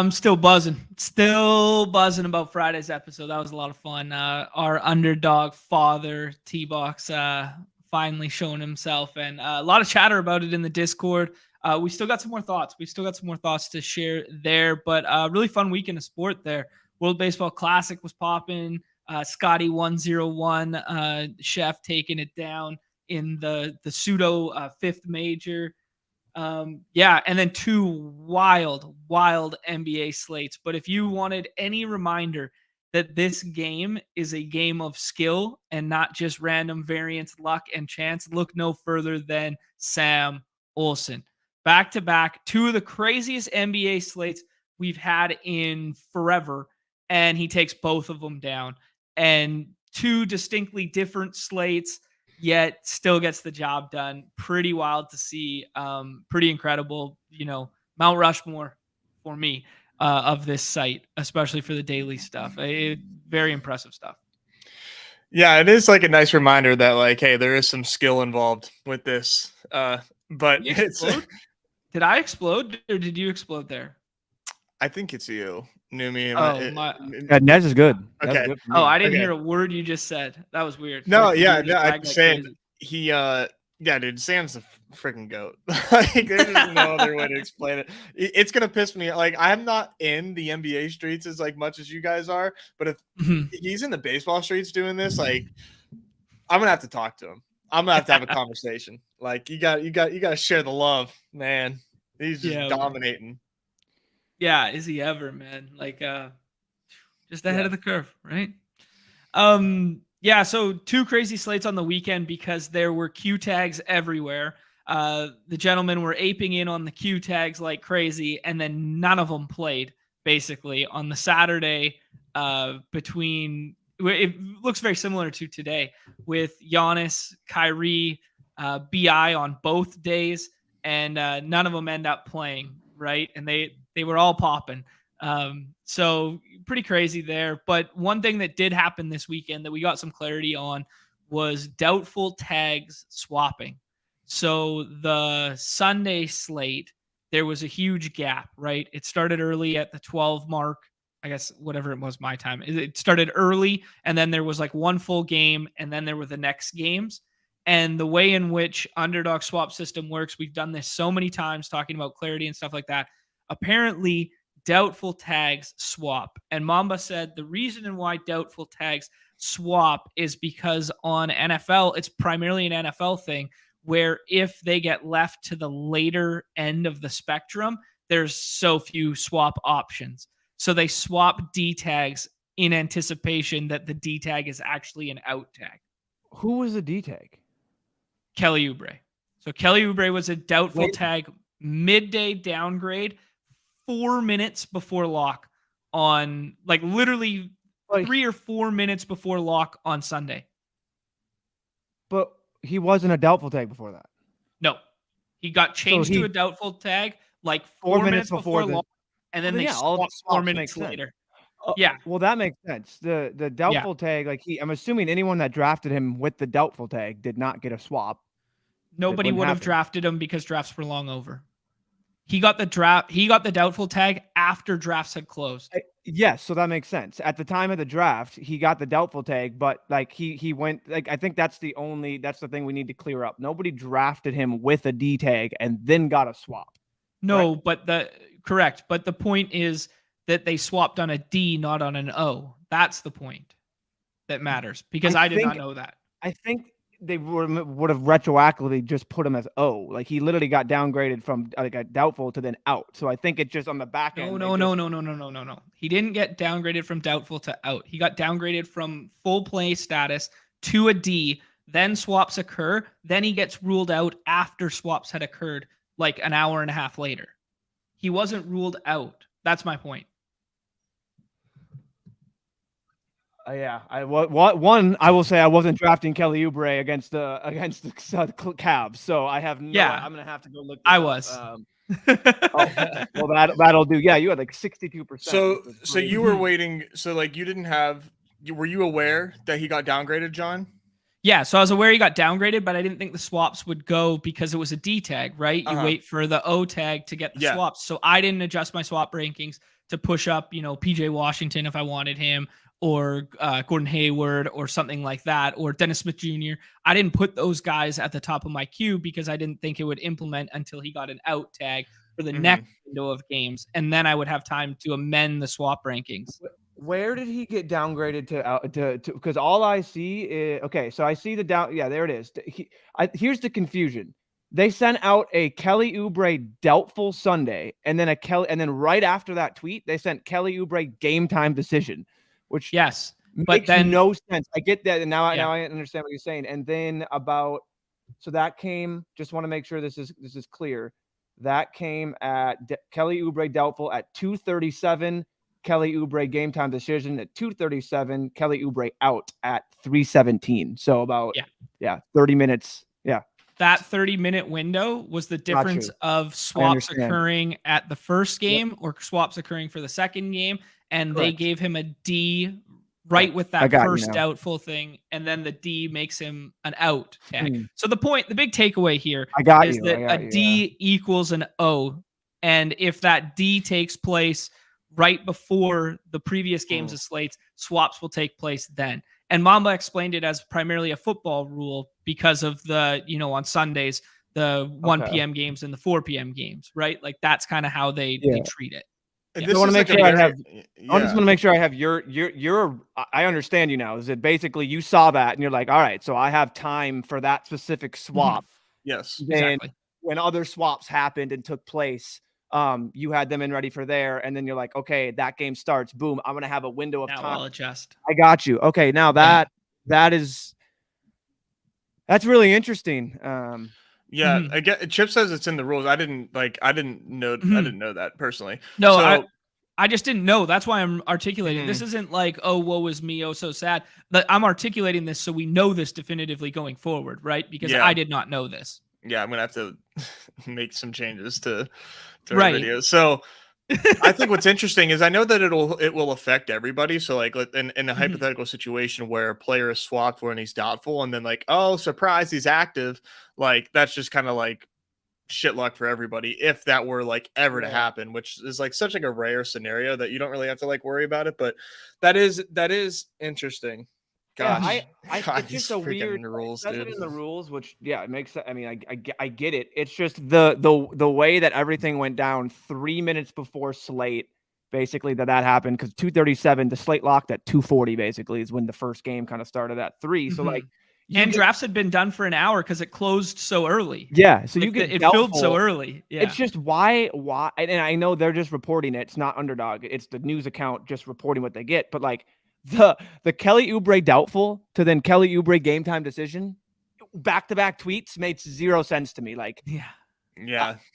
I'm still buzzing about Friday's episode. That was a lot of fun. Our underdog father, T-Box, finally shown himself, and a lot of chatter about it in the Discord. We still got some more thoughts. To share there, but really fun weekend of sport there. World Baseball Classic was popping. Scotty 101, Chef taking it down in the pseudo fifth major. And then two wild NBA slates. But if you wanted any reminder that this game is a game of skill and not just random variance, luck, and chance, look no further than Sam Olsen. Back to back, two of the craziest NBA slates we've had in forever, and he takes both of them down. And two distinctly different slates, yet still gets the job done. Pretty wild to see. Pretty incredible. Mount Rushmore for me of this site, especially for the daily stuff. Very impressive stuff. Yeah, it is like a nice reminder that like, hey, there is some skill involved with this. But did I explode or did you explode there? I think it's you. Numi. Nez is good. Okay. Good I didn't hear a word you just said. That was weird. No, I'm saying he. Yeah, dude, Sam's a freaking goat. Like, there's just no other way to explain it. It's gonna piss me. Like, I'm not in the NBA streets as like much as you guys are, but if he's in the baseball streets doing this, like, I'm gonna have to talk to him. I'm gonna have to have a conversation. Like, you got to share the love, man. He's just dominating. Yeah, is he ever, man? Like, just ahead of the curve, right? So two crazy slates on the weekend because there were Q tags everywhere. The gentlemen were aping in on the Q tags like crazy, and then none of them played, basically, on the Saturday it looks very similar to today with Giannis, Kyrie, BI on both days, and none of them end up playing, right? And they were all popping. So pretty crazy there. But one thing that did happen this weekend that we got some clarity on was doubtful tags swapping. So the Sunday slate, there was a huge gap, right? It started early at the 12 mark, I guess, whatever it was my time. It started early, and then there was like one full game, and then there were the next games. And the way in which Underdog swap system works, we've done this so many times talking about clarity and stuff like that. Apparently, doubtful tags swap. And Mamba said the reason why doubtful tags swap is because on NFL, it's primarily an NFL thing where if they get left to the later end of the spectrum, there's so few swap options. So they swap D tags in anticipation that the D tag is actually an out tag. Who was the D tag? Kelly Oubre. So Kelly Oubre was a doubtful tag midday downgrade 4 minutes before lock on literally 3 or 4 minutes before lock on Sunday. But he wasn't a doubtful tag before that. No, he got changed to a doubtful tag 4 minutes before lock, and then they swapped 4 minutes later. Yeah. Well, that makes sense. The doubtful tag, I'm assuming anyone that drafted him with the doubtful tag did not get a swap. Nobody would have drafted him because drafts were long over. He got the doubtful tag after drafts had closed. Yes, so that makes sense. At the time of the draft, he got the doubtful tag, but he went I think that's the thing we need to clear up. Nobody drafted him with a D tag and then got a swap. No, right? Correct. But the point is that they swapped on a D, not on an O. That's the point that matters because I did not know that. I think they would have retroactively just put him as O. Like he literally got downgraded from a doubtful to then out. So I think it's just on the back end. No. He didn't get downgraded from doubtful to out. He got downgraded from full play status to a D. Then swaps occur. Then he gets ruled out after swaps had occurred an hour and a half later. He wasn't ruled out. That's my point. I will say I wasn't drafting Kelly Oubre against the Cavs, so I have no. Yeah, I'm gonna have to go look. I was. Well, that'll do. Yeah, you had 62%. So you were waiting. So you didn't have. Were you aware that he got downgraded, John? Yeah, so I was aware he got downgraded, but I didn't think the swaps would go because it was a D tag, right? You wait for the O tag to get the swaps. So I didn't adjust my swap rankings to push up, PJ Washington if I wanted him, or Gordon Hayward or something like that, or Dennis Smith Jr. I didn't put those guys at the top of my queue because I didn't think it would implement until he got an out tag for the next window of games. And then I would have time to amend the swap rankings. Where did he get downgraded to? Because all I see is okay. So I see the down. Yeah, there it is. Here's the confusion. They sent out a Kelly Oubre doubtful Sunday, and then right after that tweet, they sent Kelly Oubre game time decision, which makes no sense. I get that, and now I understand what you're saying. And then so that came. Just want to make sure this is clear. That came at Kelly Oubre doubtful at 2:37. Kelly Oubre game time decision at 2:37. Kelly Oubre out at 3:17. So about 30 minutes. Yeah. That 30-minute window was the difference of swaps occurring at the first game or swaps occurring for the second game. And they gave him a D right with that first doubtful thing. And then the D makes him an out tag. So the big takeaway here is that a D equals an O. And if that D takes place right before the previous games of slates, swaps will take place then. And Mamba explained it as primarily a football rule because of the, on Sundays, the 1 p.m. games and the 4 p.m. games, right? Like that's kind of how they treat it. I want to make sure I have. I just want to make sure I have your. I understand you now. Is it basically you saw that and you're like, all right, so I have time for that specific swap. Yes, exactly. When other swaps happened and took place, you had them in ready for there, and then you're like, okay, that game starts. Boom, I'm gonna have a window of time. I'll adjust. I got you. Okay, now that's really interesting. I get. Chip says it's in the rules. I didn't know. I didn't know that personally. No, so, I just didn't know. That's why I'm articulating. This isn't like, oh, woe is me, oh, so sad. But I'm articulating this so we know this definitively going forward, right? Because I did not know this. Yeah, I'm gonna have to make some changes to our video. So I think what's interesting is I know that it will affect everybody. So like in a hypothetical situation where a player is swapped when he's doubtful, and then like, oh, surprise, he's active. Like that's just kind of like shit luck for everybody if that were like ever to happen, which is like such like a rare scenario that you don't really have to like worry about it. But that is interesting. Gosh, it's just a weird rules, dude. In the rules, which it makes. I mean, I get it. It's just the way that everything went down 3 minutes before slate, basically that happened because 2:37, the slate locked at 2:40. Basically, is when the first game kind of started at 3. So like, drafts had been done for an hour because it closed so early. Yeah, so like it filled so early. Yeah, it's just why, and I know they're just reporting it. It's not Underdog. It's the news account just reporting what they get, but like. The Kelly Oubre doubtful to then Kelly Oubre game time decision, back-to-back tweets made zero sense to me. Like,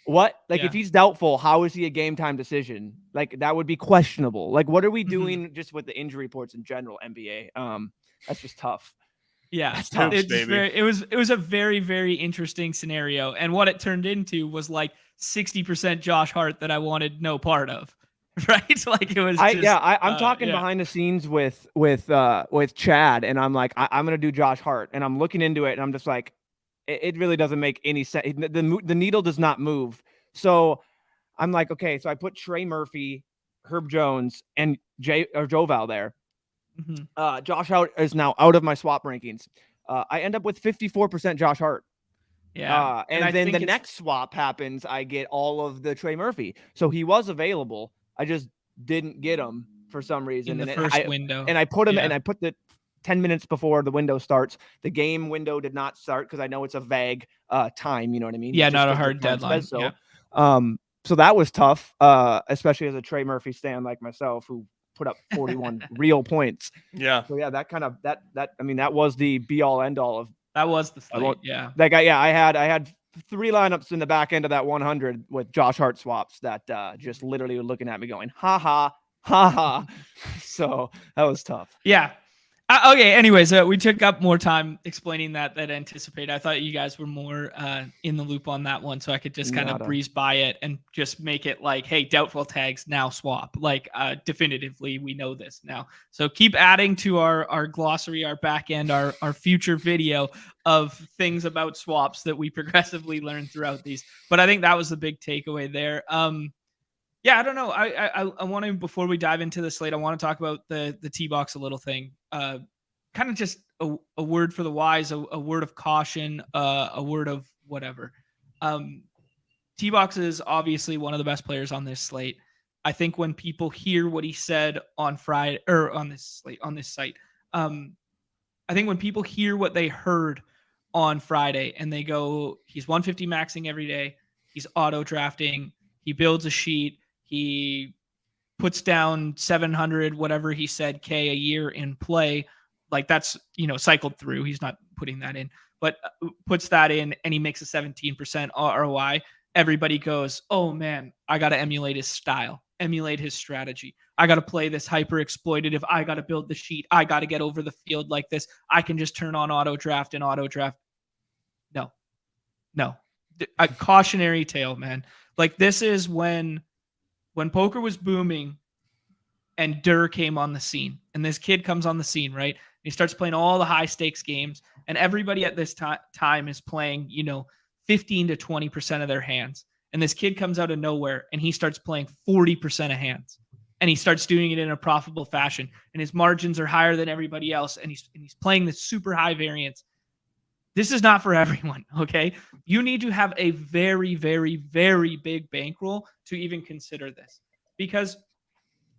what? Like, if he's doubtful, how is he a game time decision? Like, that would be questionable. Like, what are we doing just with the injury reports in general, NBA? That's just tough. Yeah, it was a very, very interesting scenario, and what it turned into was like 60% Josh Hart that I wanted no part of. Right, like it was. I'm talking behind the scenes with Chad, and I'm like, I'm gonna do Josh Hart, and I'm looking into it, and I'm just like, it really doesn't make any sense. The needle does not move. So I'm like, okay, so I put Trey Murphy, Herb Jones, and Joval there. Josh Hart is now out of my swap rankings. I end up with 54% Josh Hart. Yeah, and then the next swap happens. I get all of the Trey Murphy, so he was available. I just didn't get him for some reason. In the first window. And I put him and I put the 10 minutes before the window starts. The game window did not start because I know it's a vague time. You know what I mean? Yeah, not a hard deadline. So that was tough, especially as a Trey Murphy stan like myself who put up 41 real points. Yeah. So yeah, that kind of that was the be all end all of. That was the slate. Yeah. That guy. Yeah, I had 3 lineups in the back end of that 100 with Josh Hart swaps that just literally were looking at me going, ha ha, ha ha. So that was tough. Yeah. Okay. Anyways, we took up more time explaining that than anticipated. I thought you guys were more in the loop on that one, so I could just kind of breeze by it and just make it like, hey, doubtful tags now swap. Like, definitively, we know this now. So keep adding to our glossary, our back end, our future video of things about swaps that we progressively learn throughout these. But I think that was the big takeaway there. Yeah, I don't know. I want to, before we dive into the slate, I want to talk about the T-box a little thing. Kind of just a word for the wise, a word of caution, a word of whatever. T-box is obviously one of the best players on this slate. I think when people hear what he said on Friday or on this slate, on this site, I think when people hear what they heard on Friday and they go, he's 150 maxing every day, he's auto drafting, he builds a sheet, he puts down 700, whatever he said, K a year in play. Like that's, cycled through. He's not putting that in, but puts that in and he makes a 17% ROI. Everybody goes, oh man, I got to emulate his style, emulate his strategy. I got to play this hyper exploitative. I got to build the sheet. I got to get over the field like this. I can just turn on auto draft and auto draft. No, a cautionary tale, man. Like this is when poker was booming and Durr came on the scene, and this kid comes on the scene, right? He starts playing all the high stakes games, and everybody at this time is playing, 15 to 20% of their hands. And this kid comes out of nowhere and he starts playing 40% of hands, and he starts doing it in a profitable fashion, and his margins are higher than everybody else. And he's playing this super high variance. This is not for everyone. Okay. You need to have a very, very, very big bankroll to even consider this, because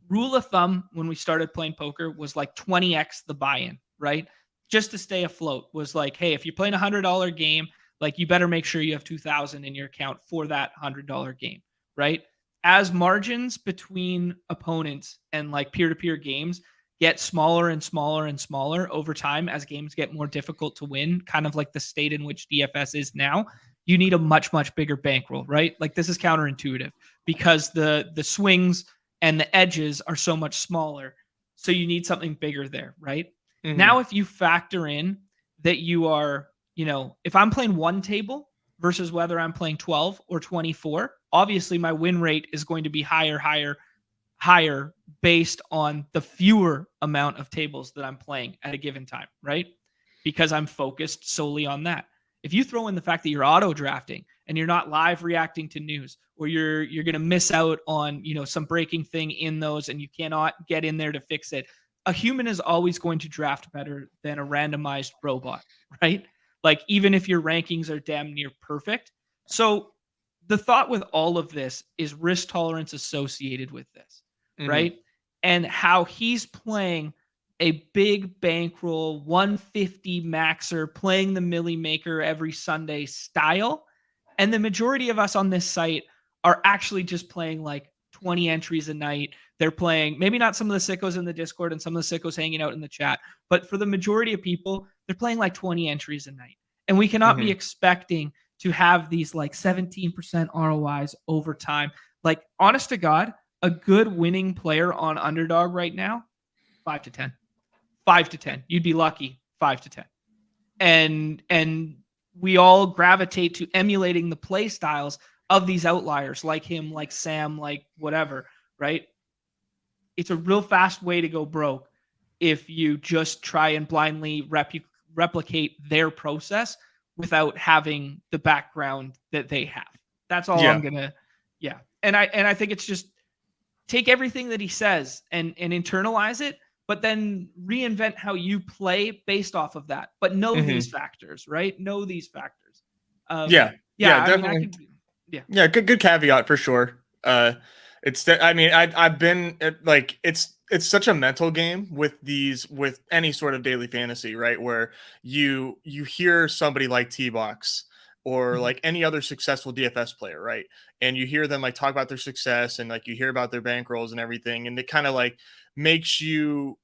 rule of thumb when we started playing poker was like 20x the buy-in, right? Just to stay afloat was like, hey, if you're playing $100 game, like you better make sure you have 2,000 in your account for that $100 game, right? As margins between opponents and like peer-to-peer games get smaller and smaller and smaller over time, as games get more difficult to win, kind of like the state in which DFS is now, you need a much, much bigger bankroll, right? Like this is counterintuitive because the swings and the edges are so much smaller. So you need something bigger there, right? Mm-hmm. Now, if you factor in that you are, if I'm playing one table versus whether I'm playing 12 or 24, obviously my win rate is going to be higher based on the fewer amount of tables that I'm playing at a given time, right? Because I'm focused solely on that. If you throw in the fact that you're auto drafting and you're not live reacting to news, or you're going to miss out on, some breaking thing in those and you cannot get in there to fix it, a human is always going to draft better than a randomized robot, right? Like even if your rankings are damn near perfect. So the thought with all of this is risk tolerance associated with this, right? And how he's playing a big bankroll 150 maxer, playing the milli maker every Sunday style. And the majority of us on this site are actually just playing like 20 entries a night. They're playing, maybe not some of the sickos in the Discord and some of the sickos hanging out in the chat, but for the majority of people, they're playing like 20 entries a night. And we cannot be expecting to have these like 17% ROIs over time. Like, honest to God, a good winning player on Underdog right now, 5 to 10. 5 to 10. You'd be lucky, 5 to 10. And we all gravitate to emulating the play styles of these outliers like him, like Sam, like whatever, right? It's a real fast way to go broke if you just try and blindly replicate their process without having the background that they have. That's all I'm gonna, And I think it's just take everything that he says and internalize it, but then reinvent how you play based off of that. But know these factors, right? Know these factors. Definitely. Good caveat for sure. I've been like, it's such a mental game with any sort of daily fantasy, right? Where you hear somebody like T-Box or like any other successful DFS player, right? And you hear them like talk about their success and like you hear about their bankrolls and everything. And it kind of like makes you,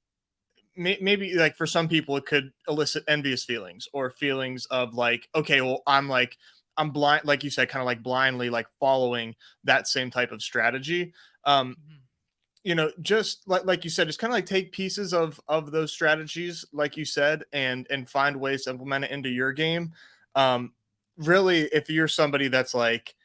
maybe like for some people it could elicit envious feelings or feelings of like, okay, well, I'm blind, like you said, kind of like blindly like following that same type of strategy. just like you said, just kind of like take pieces of those strategies, like you said, and find ways to implement it into your game. Really, if you're somebody that's like,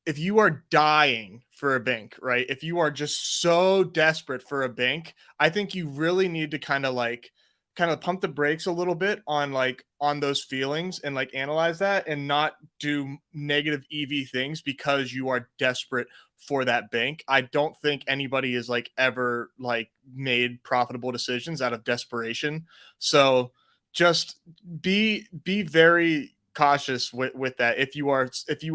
if you are dying for a bank, right? If you are just so desperate for a bank, I think you really need to kind of pump the brakes a little bit on those feelings and like analyze that and not do negative EV things because you are desperate for that bank. I don't think anybody is like ever like made profitable decisions out of desperation. So just be very cautious with that if you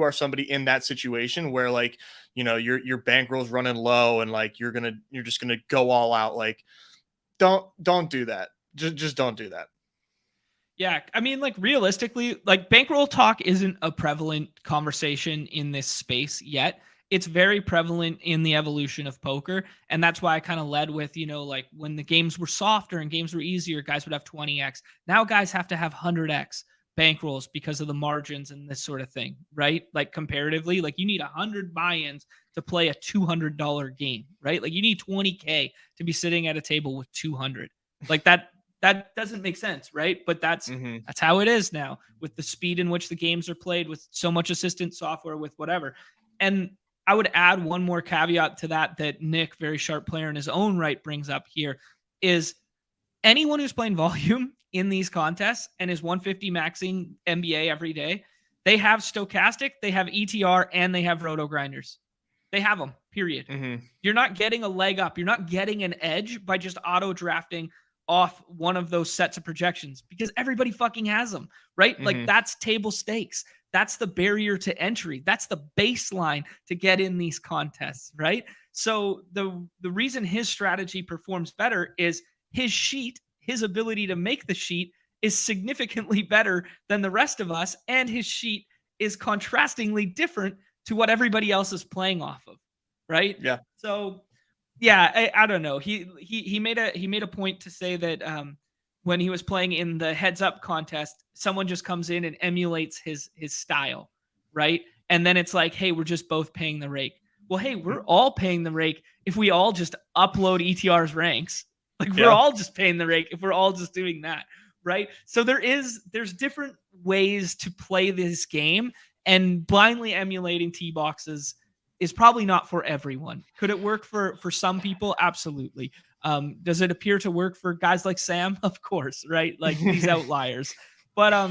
are somebody in that situation where like your bankroll's running low and like you're just gonna go all out. Like don't do that. Just don't do that. Yeah, I mean, like realistically, like bankroll talk isn't a prevalent conversation in this space yet. It's very prevalent in the evolution of poker, and that's why I kind of led with, like when the games were softer and games were easier, guys would have 20x. Now guys have to have 100x bankrolls because of the margins and this sort of thing, right? Like comparatively, like you need 100 buy-ins to play a $200 game, right? Like you need 20k to be sitting at a table with 200. Like that doesn't make sense, right? But that's how it is now with the speed in which the games are played, with so much assistant software, with whatever. And I would add one more caveat to that Nick, very sharp player in his own right, brings up here is anyone who's playing volume in these contests and is 150 maxing NBA every day, they have stochastic, they have ETR, and they have roto grinders. They have them, period. You're not getting a leg up. You're not getting an edge by just auto drafting off one of those sets of projections because everybody fucking has them, right? Like that's table stakes. That's the barrier to entry. That's the baseline to get in these contests, right? So the reason his strategy performs better is his sheet, his ability to make the sheet is significantly better than the rest of us, and his sheet is contrastingly different to what everybody else is playing off of, right? Yeah. So yeah, I don't know. He made a point to say that when he was playing in the heads up contest, someone just comes in and emulates his style, right? And then it's like, hey, we're just both paying the rake. Well, hey, we're all paying the rake if we all just upload ETR's ranks. Like we're all just paying the rake if we're all just doing that, right? So there's different ways to play this game, and blindly emulating T boxes is probably not for everyone. Could it work for some people? Absolutely. Does it appear to work for guys like Sam? Of course, right? Like these outliers. But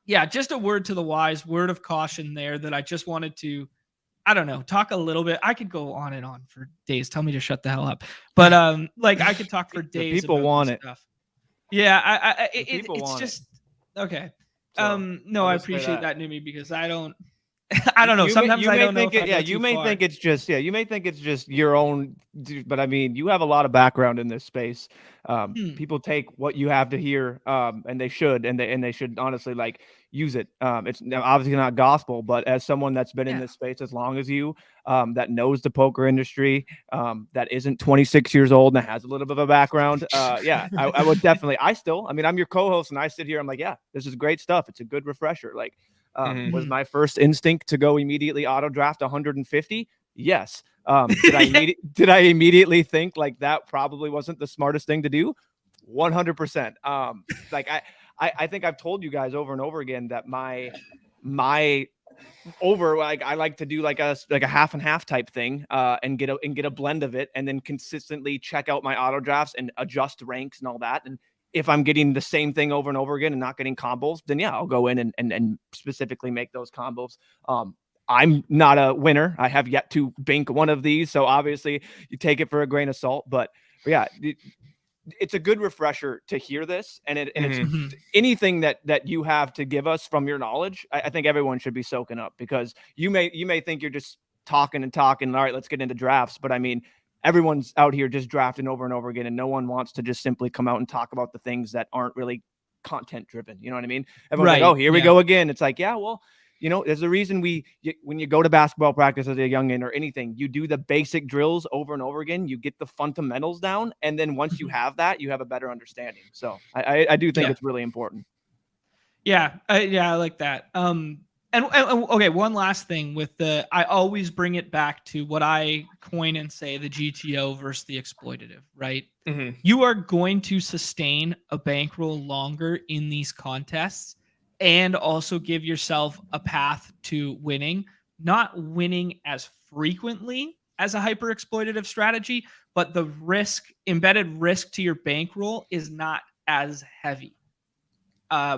yeah, just a word to the wise, word of caution there that I just wanted to, I don't know, talk a little bit. I could go on and on for days. Tell me to shut the hell up. But like I could talk for days. People about want this it. Stuff. Yeah, it's just it. okay. So, no, I appreciate that, Numi, because I don't know. Sometimes I don't know. You may think it's just your own, but I mean, you have a lot of background in this space. People take what you have to hear, and they should, and they should honestly like use it. It's obviously not gospel, but as someone that's been in this space as long as you, that knows the poker industry, that isn't 26 years old and has a little bit of a background, I would definitely. I mean, I'm your co-host, and I sit here. I'm like, yeah, this is great stuff. It's a good refresher. Like. Was my first instinct to go immediately auto draft 150? Yes. Did I immediately think like that probably wasn't the smartest thing to do? 100%. Like I think I've told you guys over and over again that my over like I like to do like a half and half type thing and get a blend of it, and then consistently check out my auto drafts and adjust ranks and all that. And if I'm getting the same thing over and over again and not getting combos, then yeah, I'll go in and specifically make those combos. I'm not a winner. I have yet to bank one of these. So obviously you take it for a grain of salt, but yeah, it's a good refresher to hear this. And it's anything that you have to give us from your knowledge. I think everyone should be soaking up, because you may think you're just talking. All right, let's get into drafts. But I mean, everyone's out here just drafting over and over again, and no one wants to just simply come out and talk about the things that aren't really content driven. You know what I mean? Everyone's like, oh, here we go again. It's like, yeah, well, there's a reason when you go to basketball practice as a youngin or anything, you do the basic drills over and over again. You get the fundamentals down. And then once you have that, you have a better understanding. So I do think it's really important. Yeah. I like that. And okay, one last thing with I always bring it back to what I coin and say, the GTO versus the exploitative, right? Mm-hmm. You are going to sustain a bankroll longer in these contests and also give yourself a path to winning, not winning as frequently as a hyper exploitative strategy, but the embedded risk to your bankroll is not as heavy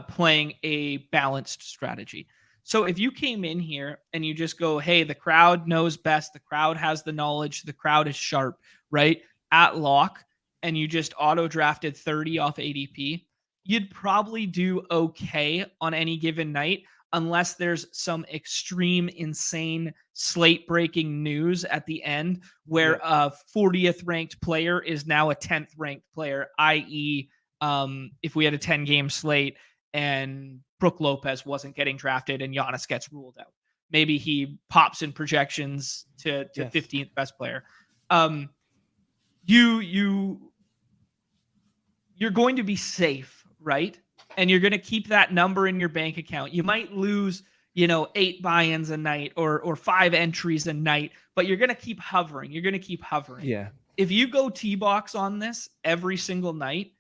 playing a balanced strategy. So if you came in here and you just go, hey, the crowd knows best, the crowd has the knowledge, the crowd is sharp, right? At lock, and you just auto drafted 30 off ADP, you'd probably do okay on any given night unless there's some extreme, insane slate breaking news at the end where a 40th ranked player is now a 10th ranked player, i.e., if we had a 10 game slate and Brook Lopez wasn't getting drafted and Giannis gets ruled out. Maybe he pops in projections to 15th best player. You're going to be safe, right? And you're going to keep that number in your bank account. You might lose, 8 buy-ins a night or 5 entries a night, but you're going to keep hovering. Yeah. If you go T-box on this every single night,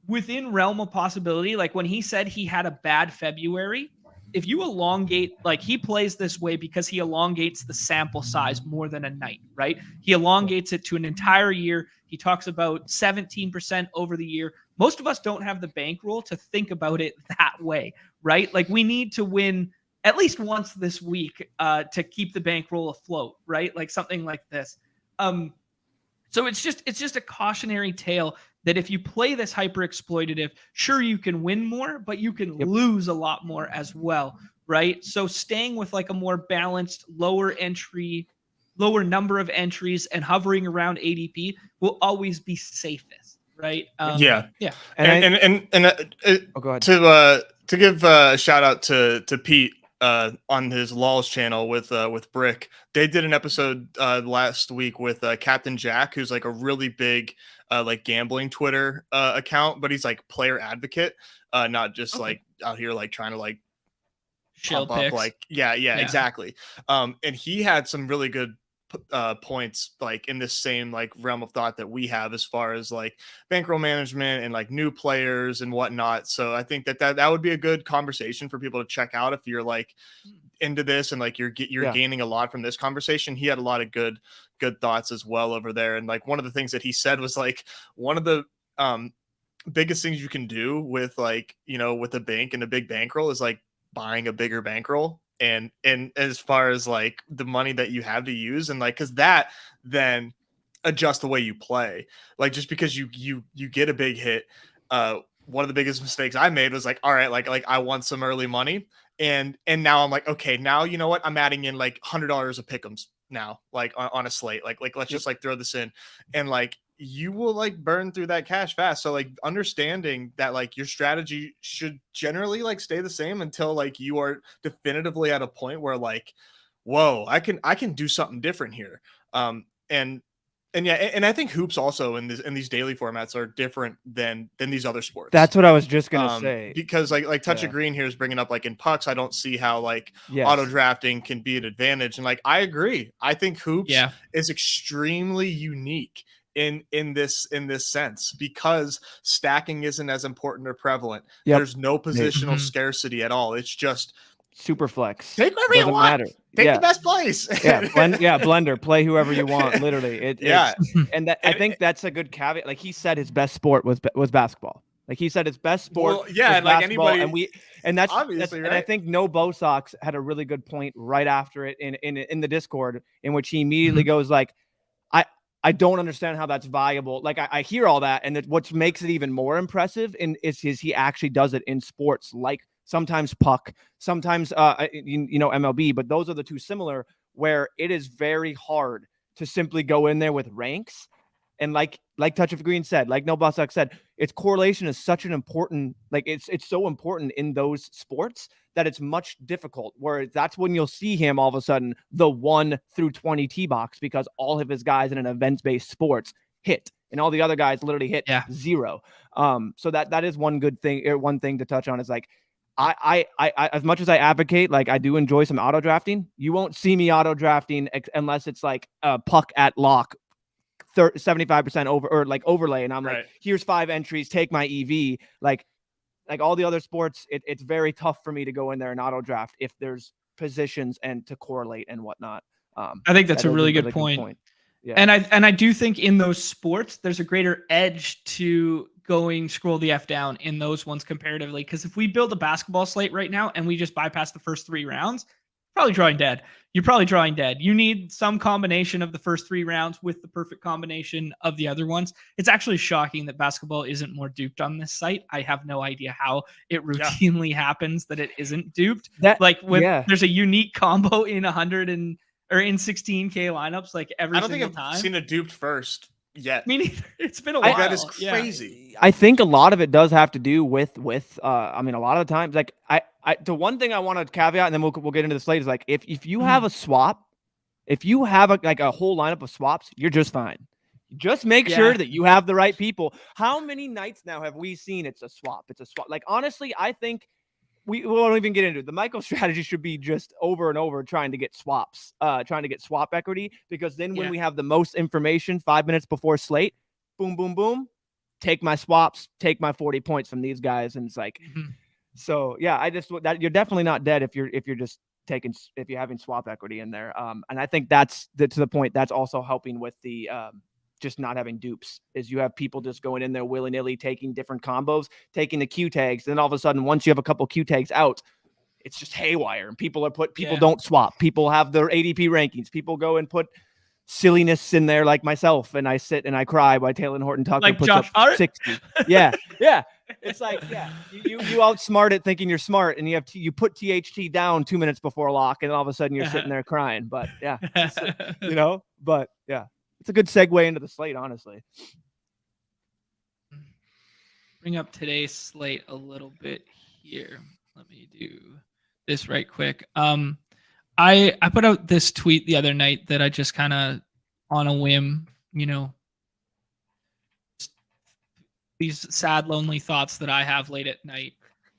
within realm of possibility, like when he said he had a bad February, if you elongate, like he plays this way because he elongates the sample size more than a night, right? He elongates it to an entire year. He talks about 17% over the year. Most of us don't have the bankroll to think about it that way, right? Like we need to win at least once this week to keep the bankroll afloat, right? Like something like this. So it's just a cautionary tale that if you play this hyper exploitative, sure, you can win more, but you can lose a lot more as well, right? So staying with like a more balanced, lower number of entries and hovering around ADP will always be safest, right? Yeah. And go ahead. To give a shout out to Pete on his Laws channel with Brick. They did an episode last week with Captain Jack, who's like a really big like gambling Twitter account, but he's like player advocate, not just like out here like trying to like shill pump up like yeah, exactly. And he had some really good points like in this same like realm of thought that we have as far as like bankroll management and like new players and whatnot. So I think that would be a good conversation for people to check out if you're like into this and like you're gaining a lot from this conversation. He had a lot of good thoughts as well over there. And like one of the things that he said was like one of the biggest things you can do with like, with a bank and a big bankroll is like buying a bigger bankroll. And as far as like the money that you have to use and like, cause that then adjust the way you play. Like just because you get a big hit. One of the biggest mistakes I made was like, all right, like I want some early money. And now I'm like, okay, now you know what? I'm adding in like $100 of pick'ems now, like on a slate. Like let's just like throw this in. And like you will like burn through that cash fast. So like understanding that like your strategy should generally like stay the same until like you are definitively at a point where like, whoa, I can do something different here. And yeah, and I think hoops also in these daily formats are different than these other sports. That's what I was just gonna say. Because like Touch of Green here is bringing up like in pucks, I don't see how like auto drafting can be an advantage. And like I agree, I think hoops is extremely unique in this sense because stacking isn't as important or prevalent. There's no positional scarcity at all. It's just super flex. Take whatever you want. Matter. Take the best place. Blender. Play whoever you want. Literally. And that I think that's a good caveat. Like he said, his best sport was basketball. Like he said, his best sport. Well, yeah, was like basketball, anybody. And that's obviously right. And I think No Bo Sox had a really good point right after it in the Discord, in which he immediately goes like, I don't understand how that's viable. Like I hear all that, and what makes it even more impressive is he actually does it in sports like. Sometimes puck, sometimes MLB, but those are the two similar where it is very hard to simply go in there with ranks. And like Touch of Green said, like No Boss said, its correlation is such an important, like it's so important in those sports that it's much difficult. Where that's when you'll see him all of a sudden the 1 through 20 tee box because all of his guys in an events-based sports hit. And all the other guys literally hit 0. So that is one good thing, or one thing to touch on is like, I as much as I advocate, like I do enjoy some auto drafting, you won't see me auto drafting unless it's like a puck at lock 75% over or like overlay. And I'm like, here's 5 entries, take my EV. Like all the other sports, it's very tough for me to go in there and auto draft if there's positions and to correlate and whatnot. I think that's a really good point. Yeah. And I do think in those sports, there's a greater edge to going scroll the F down in those ones comparatively. Because if we build a basketball slate right now and we just bypass the first 3 rounds, probably drawing dead. You're probably drawing dead. You need some combination of the first 3 rounds with the perfect combination of the other ones. It's actually shocking that basketball isn't more duped on this site. I have no idea how it routinely happens that it isn't duped. There's a unique combo in 100 or in 16K lineups like every single time. I don't think I've seen a duped first yet. Me neither. It's been a while. That is crazy. Yeah. I think a lot of it does have to do with I mean, a lot of the times, like the one thing I want to caveat, and then we'll get into the slate is like if you have a swap, if you have a whole lineup of swaps, you're just fine. Just make sure that you have the right people. How many nights now have we seen it's a swap? It's a swap. Like honestly, I think we won't even get into it. The Michael strategy should be just over and over trying to get swaps, trying to get swap equity, because then when we have the most information 5 minutes before slate, boom, boom, boom, take my swaps, take my 40 points from these guys. And it's like, so yeah, you're definitely not dead if you're just if you're having swap equity in there. And I think that's to the point that's also helping with the, just not having dupes is you have people just going in there willy-nilly taking different combos, taking the Q tags. Then all of a sudden, once you have a couple Q tags out, it's just haywire and people don't swap. People have their ADP rankings. People go and put silliness in there like myself. And I sit and I cry while Taylor Horton Tucker like puts Josh up 60. Yeah. Yeah. It's like, you outsmart it thinking you're smart and you put THT down 2 minutes before lock and all of a sudden you're sitting there crying. But yeah, but yeah. It's a good segue into the slate, honestly. Bring up today's slate a little bit here. Let me do this right quick. I put out this tweet the other night that I just kind of on a whim, these sad, lonely thoughts that I have late at night.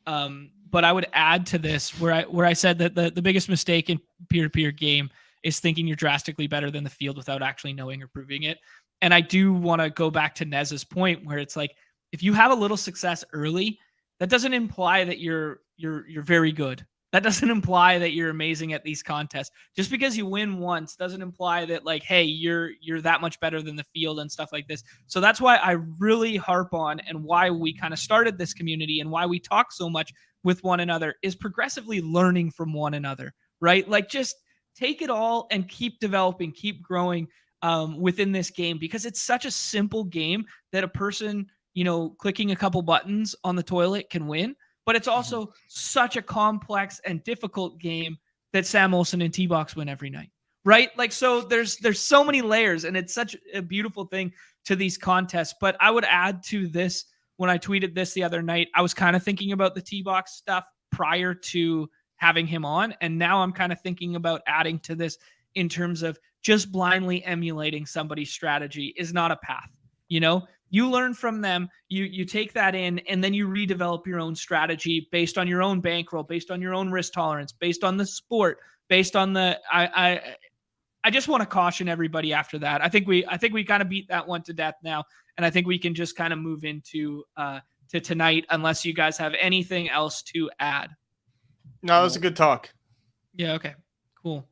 But I would add to this where I said that the biggest mistake in peer-to-peer game is thinking you're drastically better than the field without actually knowing or proving it. And I do want to go back to Nez's point where it's like, if you have a little success early, that doesn't imply that you're very good. That doesn't imply that you're amazing at these contests. Just because you win once doesn't imply that like, hey, you're that much better than the field and stuff like this. So that's why I really harp on and why we kind of started this community and why we talk so much with one another is progressively learning from one another, right? Like just take it all and keep developing, keep growing within this game because it's such a simple game that a person, clicking a couple buttons on the toilet can win. But it's also such a complex and difficult game that Sam Olsen and T-Box win every night, right? Like, so there's so many layers and it's such a beautiful thing to these contests. But I would add to this, when I tweeted this the other night, I was kind of thinking about the T-Box stuff prior to having him on. And now I'm kind of thinking about adding to this in terms of just blindly emulating somebody's strategy is not a path. You learn from them, you take that in, and then you redevelop your own strategy based on your own bankroll, based on your own risk tolerance, based on the sport, based on the, I just want to caution everybody after that. I think we kind of beat that one to death now. And I think we can just kind of move into to tonight, unless you guys have anything else to add. No, it was a good talk. Yeah. Okay, cool.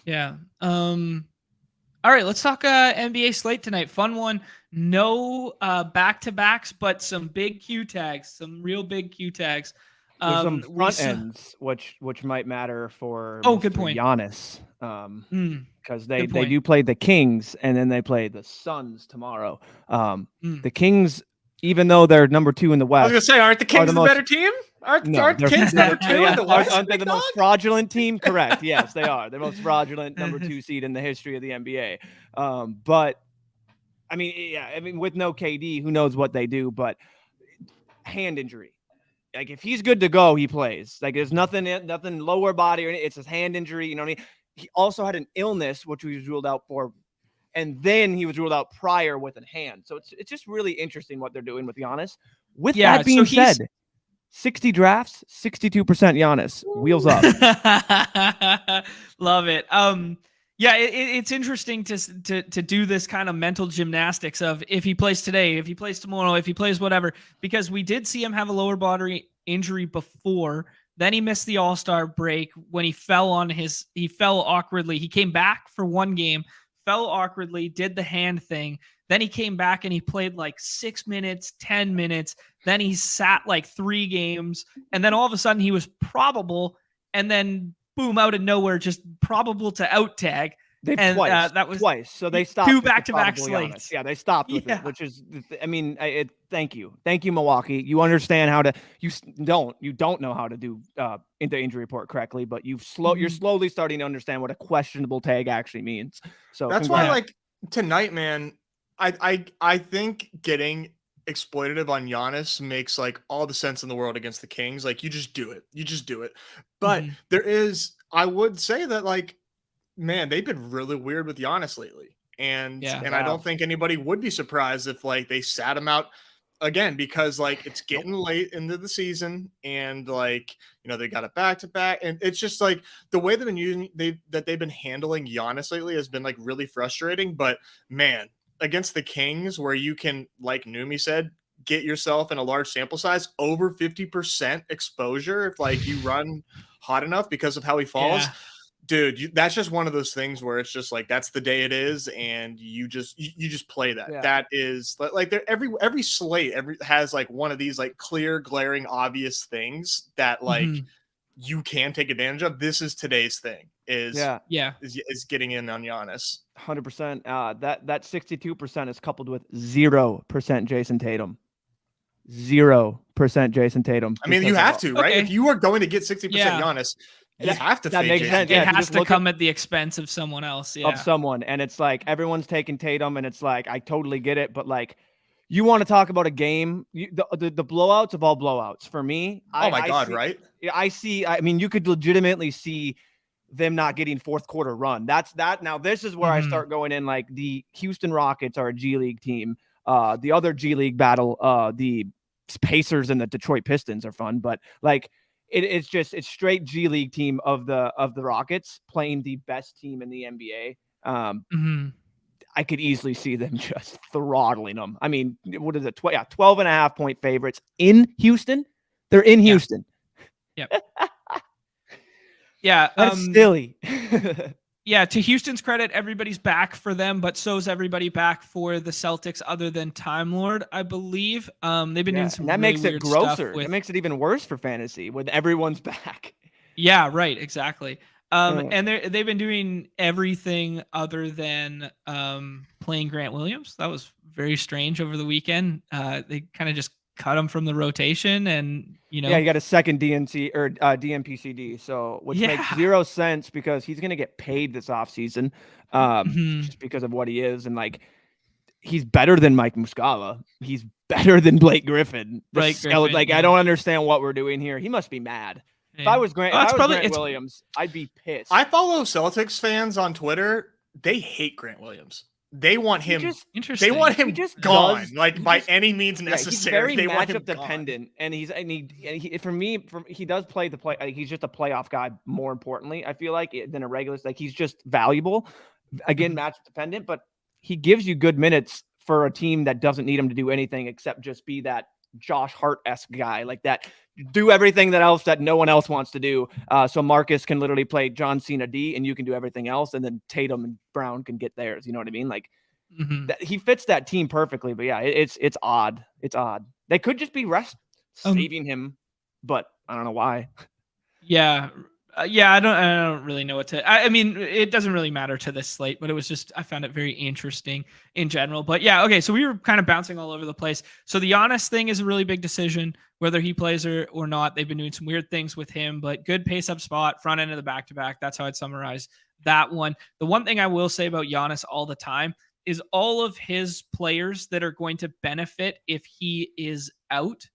Yeah. All right, let's talk NBA slate tonight. Fun one. No back-to-backs, but some big Q tags, some real big Q tags. There's some front ends, which might matter for good point. Giannis, because they do play the Kings and then they play the Suns tomorrow. The Kings, even though they're number 2 in the West, I was gonna say, aren't the Kings the better team? Aren't the Kings number 2 in the West? Aren't they the most fraudulent team? Correct. Yes, they are. They're the most fraudulent number 2 seed in the history of the NBA. But I mean, with no KD, who knows what they do? But hand injury. Like if he's good to go, he plays. Like there's nothing lower body or anything. It's his hand injury. You know what I mean? He also had an illness, which he was ruled out for. And then he was ruled out prior with a hand. So it's just really interesting what they're doing with Giannis. With that being said, 60 drafts, 62% Giannis. Wheels up. Love it. Yeah, it's interesting to do this kind of mental gymnastics of if he plays today, if he plays tomorrow, if he plays whatever, because we did see him have a lower body injury before. Then he missed the All-Star break when he fell awkwardly. He came back for one game, fell awkwardly, did the hand thing. Then he came back and he played like 6 minutes, 10 minutes. Then he sat like 3 games. And then all of a sudden he was probable. And then boom, out of nowhere, just probable to out tag. That was twice. So they stopped 2 back-to-back slates. Yeah, they stopped with it, which is, I mean, thank you, Milwaukee. You understand how to. You don't know how to do the injury report correctly, but you're slowly starting to understand what a questionable tag actually means. So that's why, like tonight, man, I think getting exploitative on Giannis makes like all the sense in the world against the Kings. Like you just do it. But there is, I would say that like, man, they've been really weird with Giannis lately. And I don't think anybody would be surprised if like they sat him out again, because like it's getting late into the season and like, you know, they got it back to back. And it's just like the way they've been handling Giannis lately has been like really frustrating. But man, against the Kings, where you can, like Numi said, get yourself in a large sample size, over 50% exposure if like you run hot enough because of how he falls. Yeah. Dude, that's just one of those things where it's just like that's the day it is, and you just play that. Yeah. That is like every slate has like one of these like clear, glaring, obvious things that like you can take advantage of. This is today's thing. Is getting in on Giannis. 100%. That 62% is coupled with 0% Jason Tatum. 0% Jason Tatum. I mean, you have to, right? If you are going to get 60% Giannis, you have to. That makes sense. It has to come at the expense of someone else. Yeah. Of someone, and it's like everyone's taking Tatum, and it's like I totally get it, but like you want to talk about a game, the blowouts of all blowouts for me. Oh my God, right? I mean, you could legitimately see them not getting fourth quarter run. That's that. Now this is where I start going in. Like the Houston Rockets are a G League team. The other G League battle, the Pacers and the Detroit Pistons are fun, but like. It's straight G League team of the Rockets playing the best team in the NBA. I could easily see them just throttling them. I mean, what is it? 12.5 point favorites in Houston. They're in Houston. Yep. Yeah. That's silly. Yeah, to Houston's credit, everybody's back for them, but so's everybody back for the Celtics other than Time Lord, I believe. They've been doing some that really makes it weird grosser. Stuff it makes it even worse for fantasy when everyone's back. Yeah, right, exactly. And they've been doing everything other than playing Grant Williams. That was very strange over the weekend. They kind of just cut him from the rotation, and you got a second DNC or DMPCD, so which makes 0 sense because he's gonna get paid this offseason, just because of what he is, and like he's better than Mike Muscala, he's better than Blake Griffin. I don't understand what we're doing here. He must be mad. Yeah. If I was Grant Williams, I'd be pissed. I follow Celtics fans on Twitter. They hate Grant Williams. They want him. They want him gone, by any means necessary. He's very matchup dependent, and he for me, he does play the play. Like, he's just a playoff guy. More importantly, I feel like than a regular. Like he's just valuable. Again, matchup dependent, but he gives you good minutes for a team that doesn't need him to do anything except just be that Josh Hart-esque guy, like that. Do everything that no one else wants to do. So Marcus can literally play John Cena D, and you can do everything else, and then Tatum and Brown can get theirs. You know what I mean? Like he fits that team perfectly. But yeah, it's odd. It's odd. They could just be saving him, but I don't know why. Yeah. I don't really know what to. I mean, it doesn't really matter to this slate, but it was just I found it very interesting in general. But yeah, okay. So we were kind of bouncing all over the place. So the Giannis thing is a really big decision whether he plays or not. They've been doing some weird things with him, but good pace up spot, front end of the back-to-back. That's how I'd summarize that one. The one thing I will say about Giannis all the time is all of his players that are going to benefit if he is out,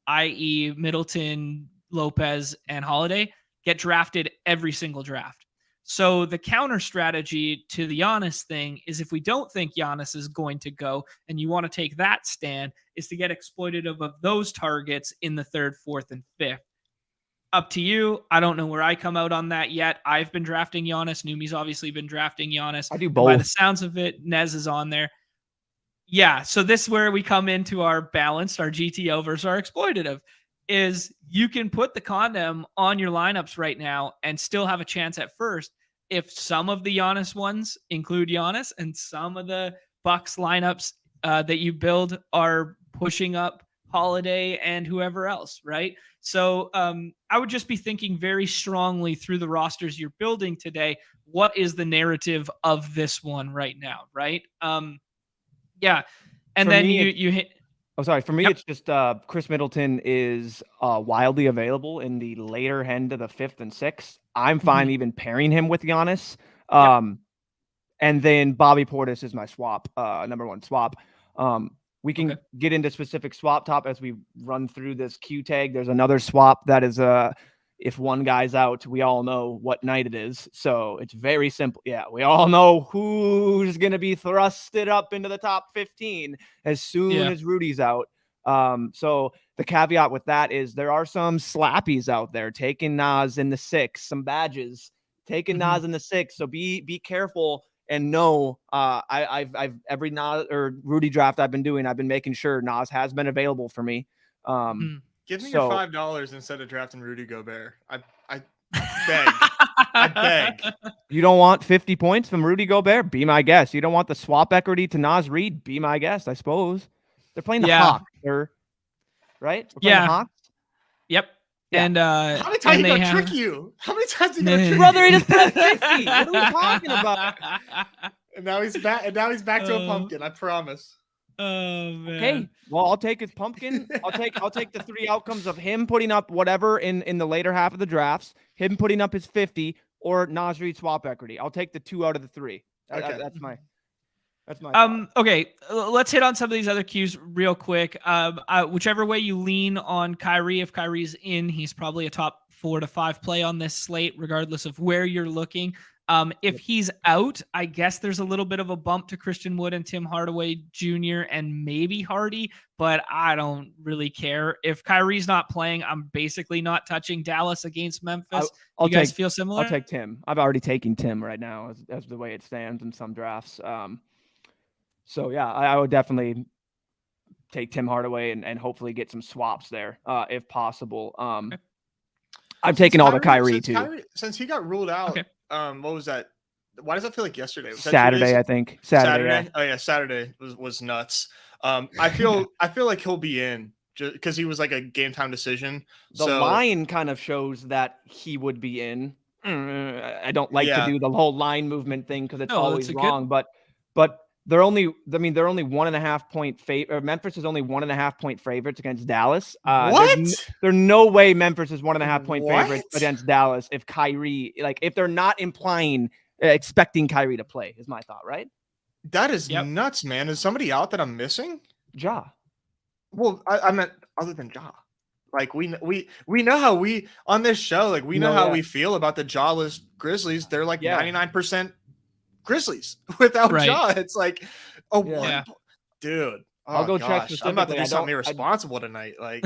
i.e. Middleton, Lopez, and Holiday, get drafted every single draft. So the counter strategy to the Giannis thing is if we don't think Giannis is going to go and you want to take that stand, is to get exploitative of those targets in the third, fourth, and fifth. Up to you. I don't know where I come out on that yet. I've been drafting Giannis. Numi's obviously been drafting Giannis. I do And both. by the sounds of it, Nez is on there. Yeah, so this is where we come into our balanced, our GTO versus our exploitative, is you can put the condom on your lineups right now and still have a chance at first if some of the Giannis ones include Giannis and some of the Bucks lineups that you build are pushing up Holiday and whoever else, right? So I would just be thinking very strongly through the rosters you're building today. What is the narrative of this one right now, right? Yeah. And For then me, you hit. Oh, sorry. For me, Yep. it's just Chris Middleton is wildly available in the later end of the 5th and 6th. I'm fine even pairing him with Giannis. And then Bobby Portis is my swap, number one swap. We can get into specific swap top as we run through this Q tag. There's another swap that is if one guy's out, we all know what night it is. So it's very simple. Yeah, we all know who's going to be thrusted up into the top 15 as soon as Rudy's out. So the caveat with that is there are some slappies out there taking Nas in the 6, some badges, taking Nas in the 6. So be careful and know I've every Nas or Rudy draft I've been doing, I've been making sure Nas has been available for me. Give me your $5 instead of drafting Rudy Gobert. I beg. I beg. You don't want 50 points from Rudy Gobert? Be my guest. You don't want the swap equity to Nas Reed? Be my guest, I suppose. They're playing the Hawks, right? We're playing the Hawks? Yep. Yeah. And how many times are you gonna trick you? How many times are you gonna trick brother, he just put up 50. What are we talking about? And now he's back. And now he's back to a pumpkin. I promise. Oh man. Okay. Well, I'll take his pumpkin. I'll take the 3 outcomes of him putting up whatever in the later half of the drafts, him putting up his 50, or Nas Reed swap equity. I'll take the 2 out of the 3. Okay. That's my thought. Okay, let's hit on some of these other cues real quick. Whichever way you lean on Kyrie, if Kyrie's in, he's probably a top 4 to 5 play on this slate, regardless of where you're looking. If he's out, I guess there's a little bit of a bump to Christian Wood and Tim Hardaway Jr. and maybe Hardy, but I don't really care. If Kyrie's not playing, I'm basically not touching Dallas against Memphis. You guys feel similar? I'll take Tim. I've already taken Tim right now as the way it stands in some drafts. So yeah, I would definitely take Tim Hardaway and hopefully get some swaps there if possible. I'm taking all the Kyrie too. Since he got ruled out. What was that? Why does that feel like yesterday? Was that Saturday, I think. Saturday. Yeah. Oh yeah, Saturday was nuts. I feel like he'll be in just because he was like a game time decision. The line kind of shows that he would be in. I don't like to do the whole line movement thing because it's always wrong. But they're only 1.5 point favor. Memphis is only 1.5 point favorites against Dallas. What? There's no way Memphis is 1.5 point favorites against Dallas if Kyrie, if they're not expecting Kyrie to play, is my thought, right? That is nuts, man. Is somebody out that I'm missing? Ja. Well, I meant other than Ja. Like we know how we on this show, we know how we feel about the Ja-less Grizzlies. They're 99% Grizzlies without Ja. It's like, dude. I'll go check. I'm about to do something irresponsible tonight. I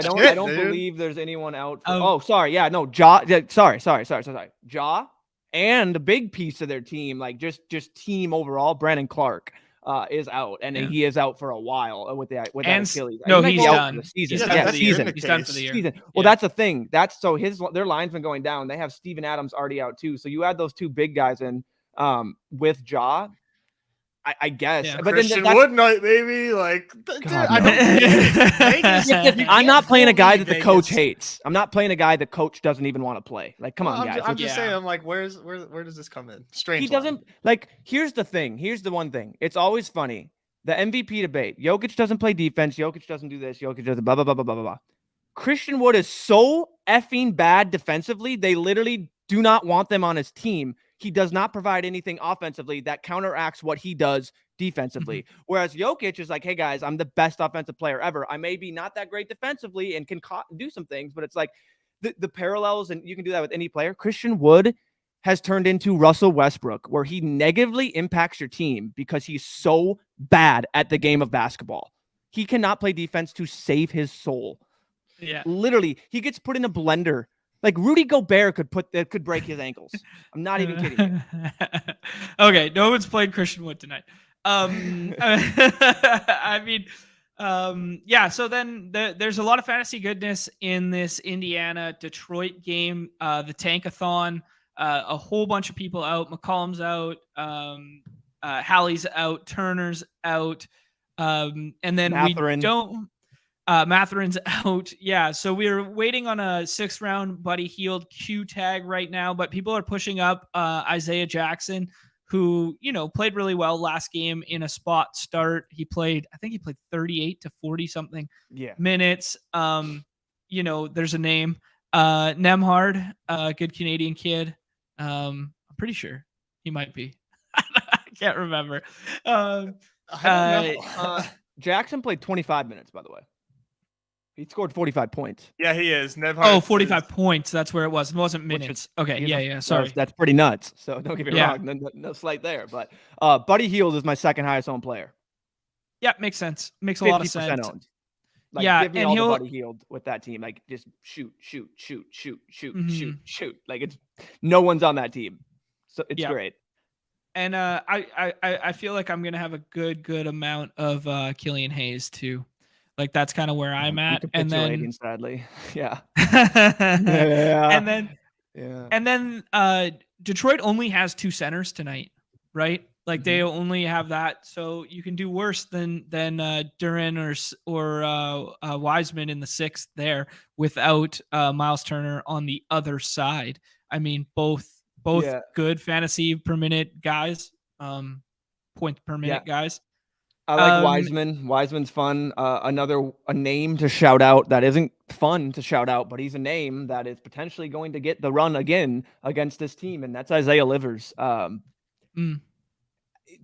don't believe there's anyone out. Sorry. Yeah, no. Ja. Sorry. Ja and the big piece of their team, just team overall, Brandon Clark is out, and he is out for a while with that Achilles. No, he's done. He's done for the year. Well, that's the thing. That's so their line's been going down. They have Steven Adams already out too. So you add those 2 big guys in with Ja. I guess, but Christian Wood night, baby. Dude, I'm not playing a guy that the coach hates. I'm not playing a guy the coach doesn't even want to play. Come on, guys. I'm just saying. I'm where does this come in? Strange. He doesn't Here's the thing. Here's the one thing. It's always funny. The MVP debate. Jokic doesn't play defense. Jokic doesn't do this. Jokic does blah blah blah blah blah blah. Christian Wood is so effing bad defensively. They literally do not want them on his team. He does not provide anything offensively that counteracts what he does defensively. Whereas Jokic is hey guys, I'm the best offensive player ever. I may be not that great defensively and can do some things, but it's the parallels, and you can do that with any player. Christian Wood has turned into Russell Westbrook, where he negatively impacts your team because he's so bad at the game of basketball. He cannot play defense to save his soul. Yeah. Literally, he gets put in a blender. Like Rudy Gobert could break his ankles. I'm not even kidding you. Okay, no one's played Christian Wood tonight. I mean, yeah. So then there's a lot of fantasy goodness in this Indiana Detroit game. The Tankathon, a whole bunch of people out. McCollum's out. Hallie's out. Turner's out. And then Mathurin. we don't. Matherin's out. Yeah. So we're waiting on a 6th round Buddy Hield Q tag right now, but people are pushing up Isaiah Jackson, who, played really well last game in a spot start. I think he played 38 to 40 something minutes. There's a name, Nemhard, good Canadian kid. I'm pretty sure he might be. I can't remember. I don't know. Jackson played 25 minutes, by the way. He scored 45 points. Yeah, he is. Nebhard 45 points. That's where it was. It wasn't minutes. Okay. Yeah. Sorry. That's pretty nuts. So don't get me wrong. No slight there. But Buddy Hield is my second highest owned player. Yeah, makes sense. Makes a lot of sense. Owned. Give me all the Buddy Hield with that team. Like just shoot. Like it's no one's on that team. So it's great. And I feel like I'm gonna have a good amount of Killian Hayes too. Like that's kind of where I'm at. And then sadly. Yeah. And then Detroit only has 2 centers tonight, right? Like they only have that. So you can do worse than Duran or Wiseman in the 6th there without Miles Turner on the other side. I mean, both good fantasy per minute guys, point per minute guys. I like Wiseman. Wiseman's fun. A name to shout out that isn't fun to shout out, but he's a name that is potentially going to get the run again against this team, and that's Isaiah Livers.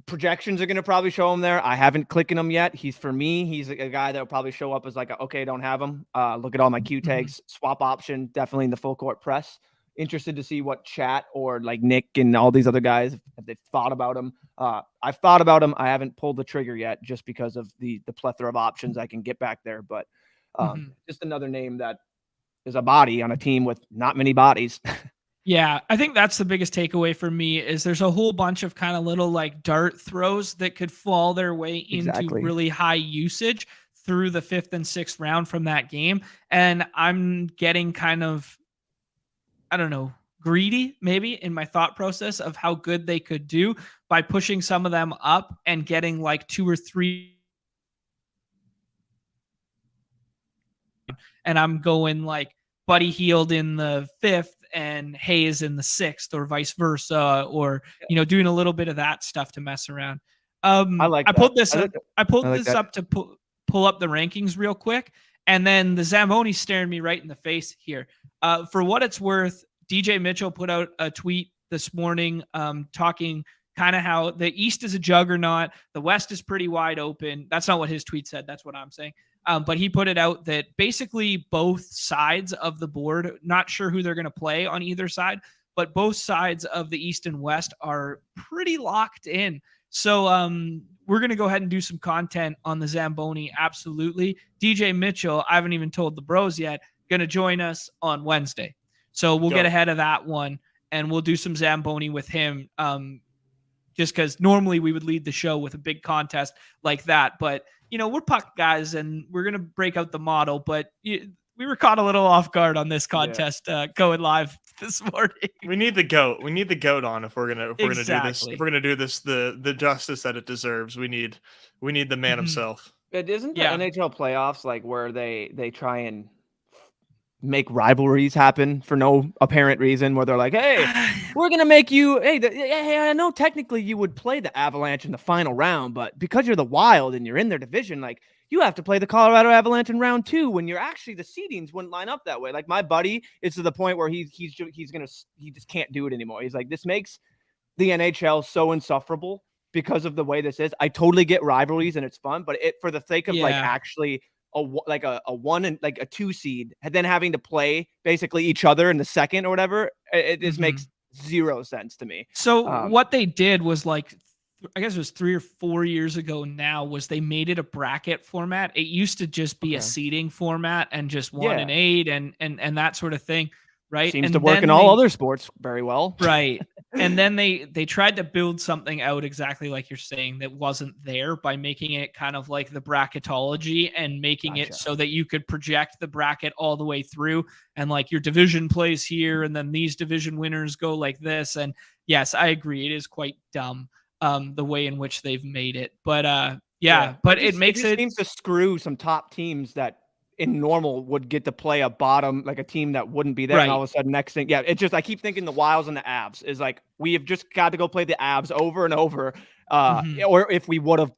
Projections are going to probably show him there. I haven't clicked him yet. He's a guy that will probably show up as like, okay, don't have him. Look at all my Q tags. Swap option, definitely in the full court press. Interested to see what Chat or like Nick and all these other guys, if they've thought about him. I've thought about him. I haven't pulled the trigger yet just because of the plethora of options I can get back there. But just another name that is a body on a team with not many bodies. Yeah, I think that's the biggest takeaway for me is there's a whole bunch of kind of little like dart throws that could fall their way into really high usage through the 5th and 6th round from that game. And I'm getting kind of, I don't know, greedy maybe in my thought process of how good they could do by pushing some of them up and getting like 2 or 3. And I'm going like Buddy Hield in the 5th and Hayes in the 6th or vice versa, or, doing a little bit of that stuff to mess around. I pulled this up to pull up the rankings real quick. And then the Zamboni staring me right in the face here. For what it's worth, DJ Mitchell put out a tweet this morning talking kind of how the East is a juggernaut. The West is pretty wide open. That's not what his tweet said. That's what I'm saying. But he put it out that basically both sides of the board, not sure who they're going to play on either side, but both sides of the East and West are pretty locked in. So we're going to go ahead and do some content on the Zamboni. Absolutely. DJ Mitchell, I haven't even told the bros yet, going to join us on Wednesday. So we'll get ahead of that one and we'll do some Zamboni with him. Just because normally we would lead the show with a big contest like that. But, we're puck guys and we're going to break out the model. But we were caught a little off guard on this contest going live this morning. We need the GOAT. We need the GOAT on if we're gonna do this. If we're gonna do this the justice that it deserves. We need the man himself. It isn't the NHL playoffs like where they try and make rivalries happen for no apparent reason, where they're like, hey, we're going to make you, I know technically you would play the Avalanche in the final round, but because you're the Wild and you're in their division, like you have to play the Colorado Avalanche in round 2 when you're actually the seedings wouldn't line up that way. Like my buddy is to the point where he just can't do it anymore. He's like, this makes the NHL so insufferable because of the way this is. I totally get rivalries and it's fun, but for the sake of like actually a 1 and like a 2 seed, and then having to play basically each other in the second or whatever. It just makes zero sense to me. So what they did was like, I guess it was 3 or 4 years ago now, was they made it a bracket format. It used to just be a seeding format and just 1 and 8 and that sort of thing, right? Seems and to work in all other sports very well. Right. And then they tried to build something out exactly like you're saying that wasn't there by making it kind of like the bracketology and making it so that you could project the bracket all the way through, and like your division plays here and then these division winners go like this. And yes, I agree, it is quite dumb the way in which they've made it. But but it seems to screw some top teams that in normal would get to play a bottom, like a team that wouldn't be there. Right. And all of a sudden next thing. Yeah. It's just, I keep thinking the Wilds and the Avs is like, we have just got to go play the Avs over and over. Or if we would have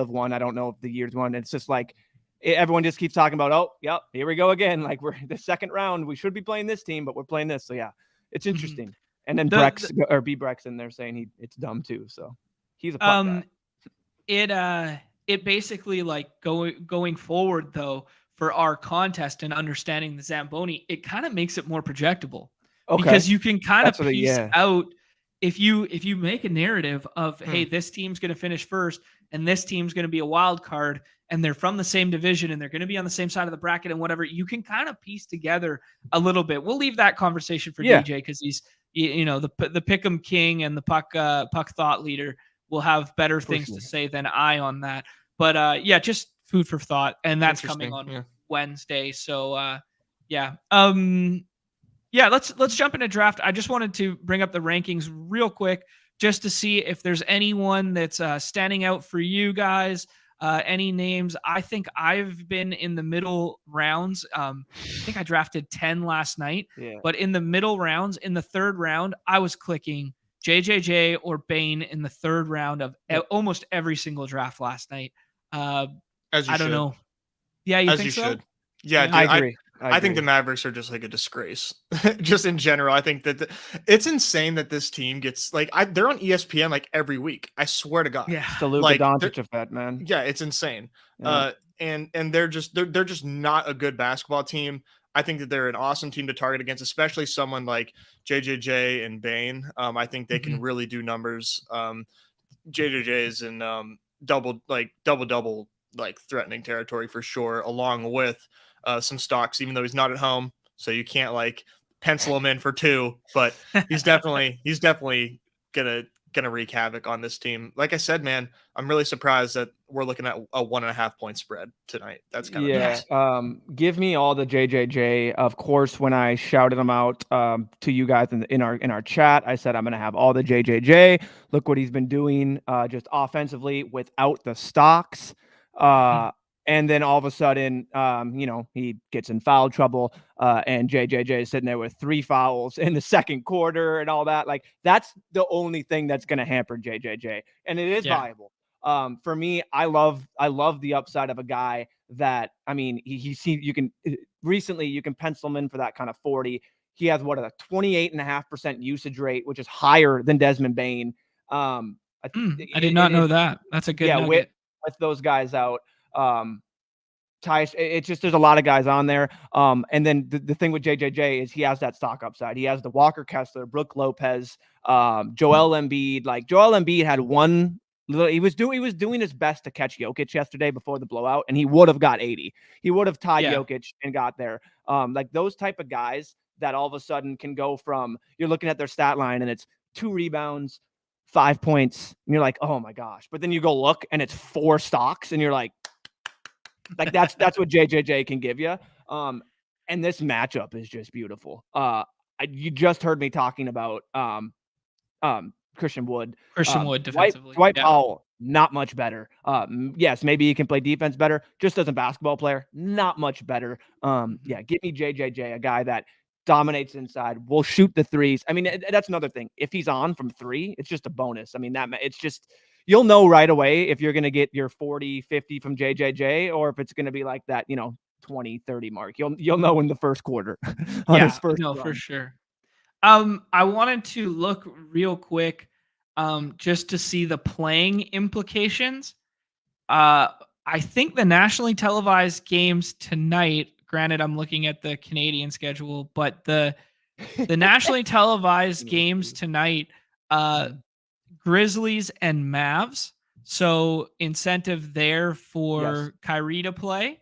won, I don't know if the year's won. It's just like, everyone just keeps talking about, oh, yep, here we go again. Like we're the second round. We should be playing this team, but we're playing this. So yeah, it's interesting. And then Brex in there saying it's dumb too. So he's a puck guy. It basically, like, going forward though, for our contest and understanding the Zamboni, it kind of makes it more projectable because you can kind of piece out if you make a narrative of, hey, this team's going to finish first and this team's going to be a wild card and they're from the same division and they're going to be on the same side of the bracket and whatever, you can kind of piece together a little bit. We'll leave that conversation for DJ because he's, the pick'em king and the puck thought leader will have better things to say than I on that. But just food for thought, and that's coming on Wednesday. So let's jump into draft. I just wanted to bring up the rankings real quick just to see if there's anyone that's standing out for you guys. Any names? I think I've been in the middle rounds. I think I drafted 10 last night, but in the middle rounds, in the third round, I was clicking JJJ or Bane in the third round of almost every single draft last night. I don't know. Yeah, you think so? Should. Yeah, dude, I agree. I think the Mavericks are just like a disgrace. Just in general, I think that it's insane that this team gets like they're on ESPN like every week. I swear to God. Yeah, the Luka Doncic effect, man. Yeah, it's insane. Yeah. And they're just not a good basketball team. I think that they're an awesome team to target against, especially someone like JJJ and Bane. I think they can really do numbers. JJJ is in double like threatening territory for sure, along with some stocks, even though he's not at home, so you can't like pencil him in for 2, but he's definitely gonna wreak havoc on this team. Like I said, man, I'm really surprised that we're looking at a 1.5 point spread tonight. That's kind of nuts. Give me all the JJJ. Of course, when I shouted them out to you guys in our chat, I said I'm gonna have all the JJJ. Look what he's been doing just offensively without the stocks. And then all of a sudden, he gets in foul trouble, and JJJ is sitting there with 3 fouls in the second quarter and all that. Like, that's the only thing that's going to hamper JJJ, and it is valuable. For me, I love the upside of a guy that, I mean, you can pencil him in for that kind of 40. He has a 28.5% usage rate, which is higher than Desmond Bane. I did not know that. That's a good nugget. With those guys out. It's just there's a lot of guys on there. And then the thing with JJJ is he has that stock upside. He has the Walker Kessler, Brooke Lopez, Joel Embiid. Like Joel Embiid had he was doing his best to catch Jokic yesterday before the blowout, and he would have got 80. He would have tied Jokic and got there. Like those type of guys that all of a sudden can go from, you're looking at their stat line and it's 2 rebounds, 5 points, and you're like, oh my gosh. But then you go look and it's 4 stocks and you're like that's what JJJ can give you. And this matchup is just beautiful. You just heard me talking about Christian Wood. Wood defensively. Dwight Powell, not much better. Yes, maybe he can play defense better. Just as a basketball player, not much better. Give me JJJ, a guy that dominates inside, will shoot the threes. I mean, that's another thing. If he's on from 3, it's just a bonus. I mean, it's just, you'll know right away if you're going to get your 40, 50 from JJJ, or if it's going to be like that, 20, 30 mark. You'll know in the first quarter. His first run. For sure. I wanted to look real quick just to see the playing implications. I I think the nationally televised games tonight, granted I'm looking at the Canadian schedule, but the nationally televised games tonight, Grizzlies and Mavs. So incentive there for Kyrie to play.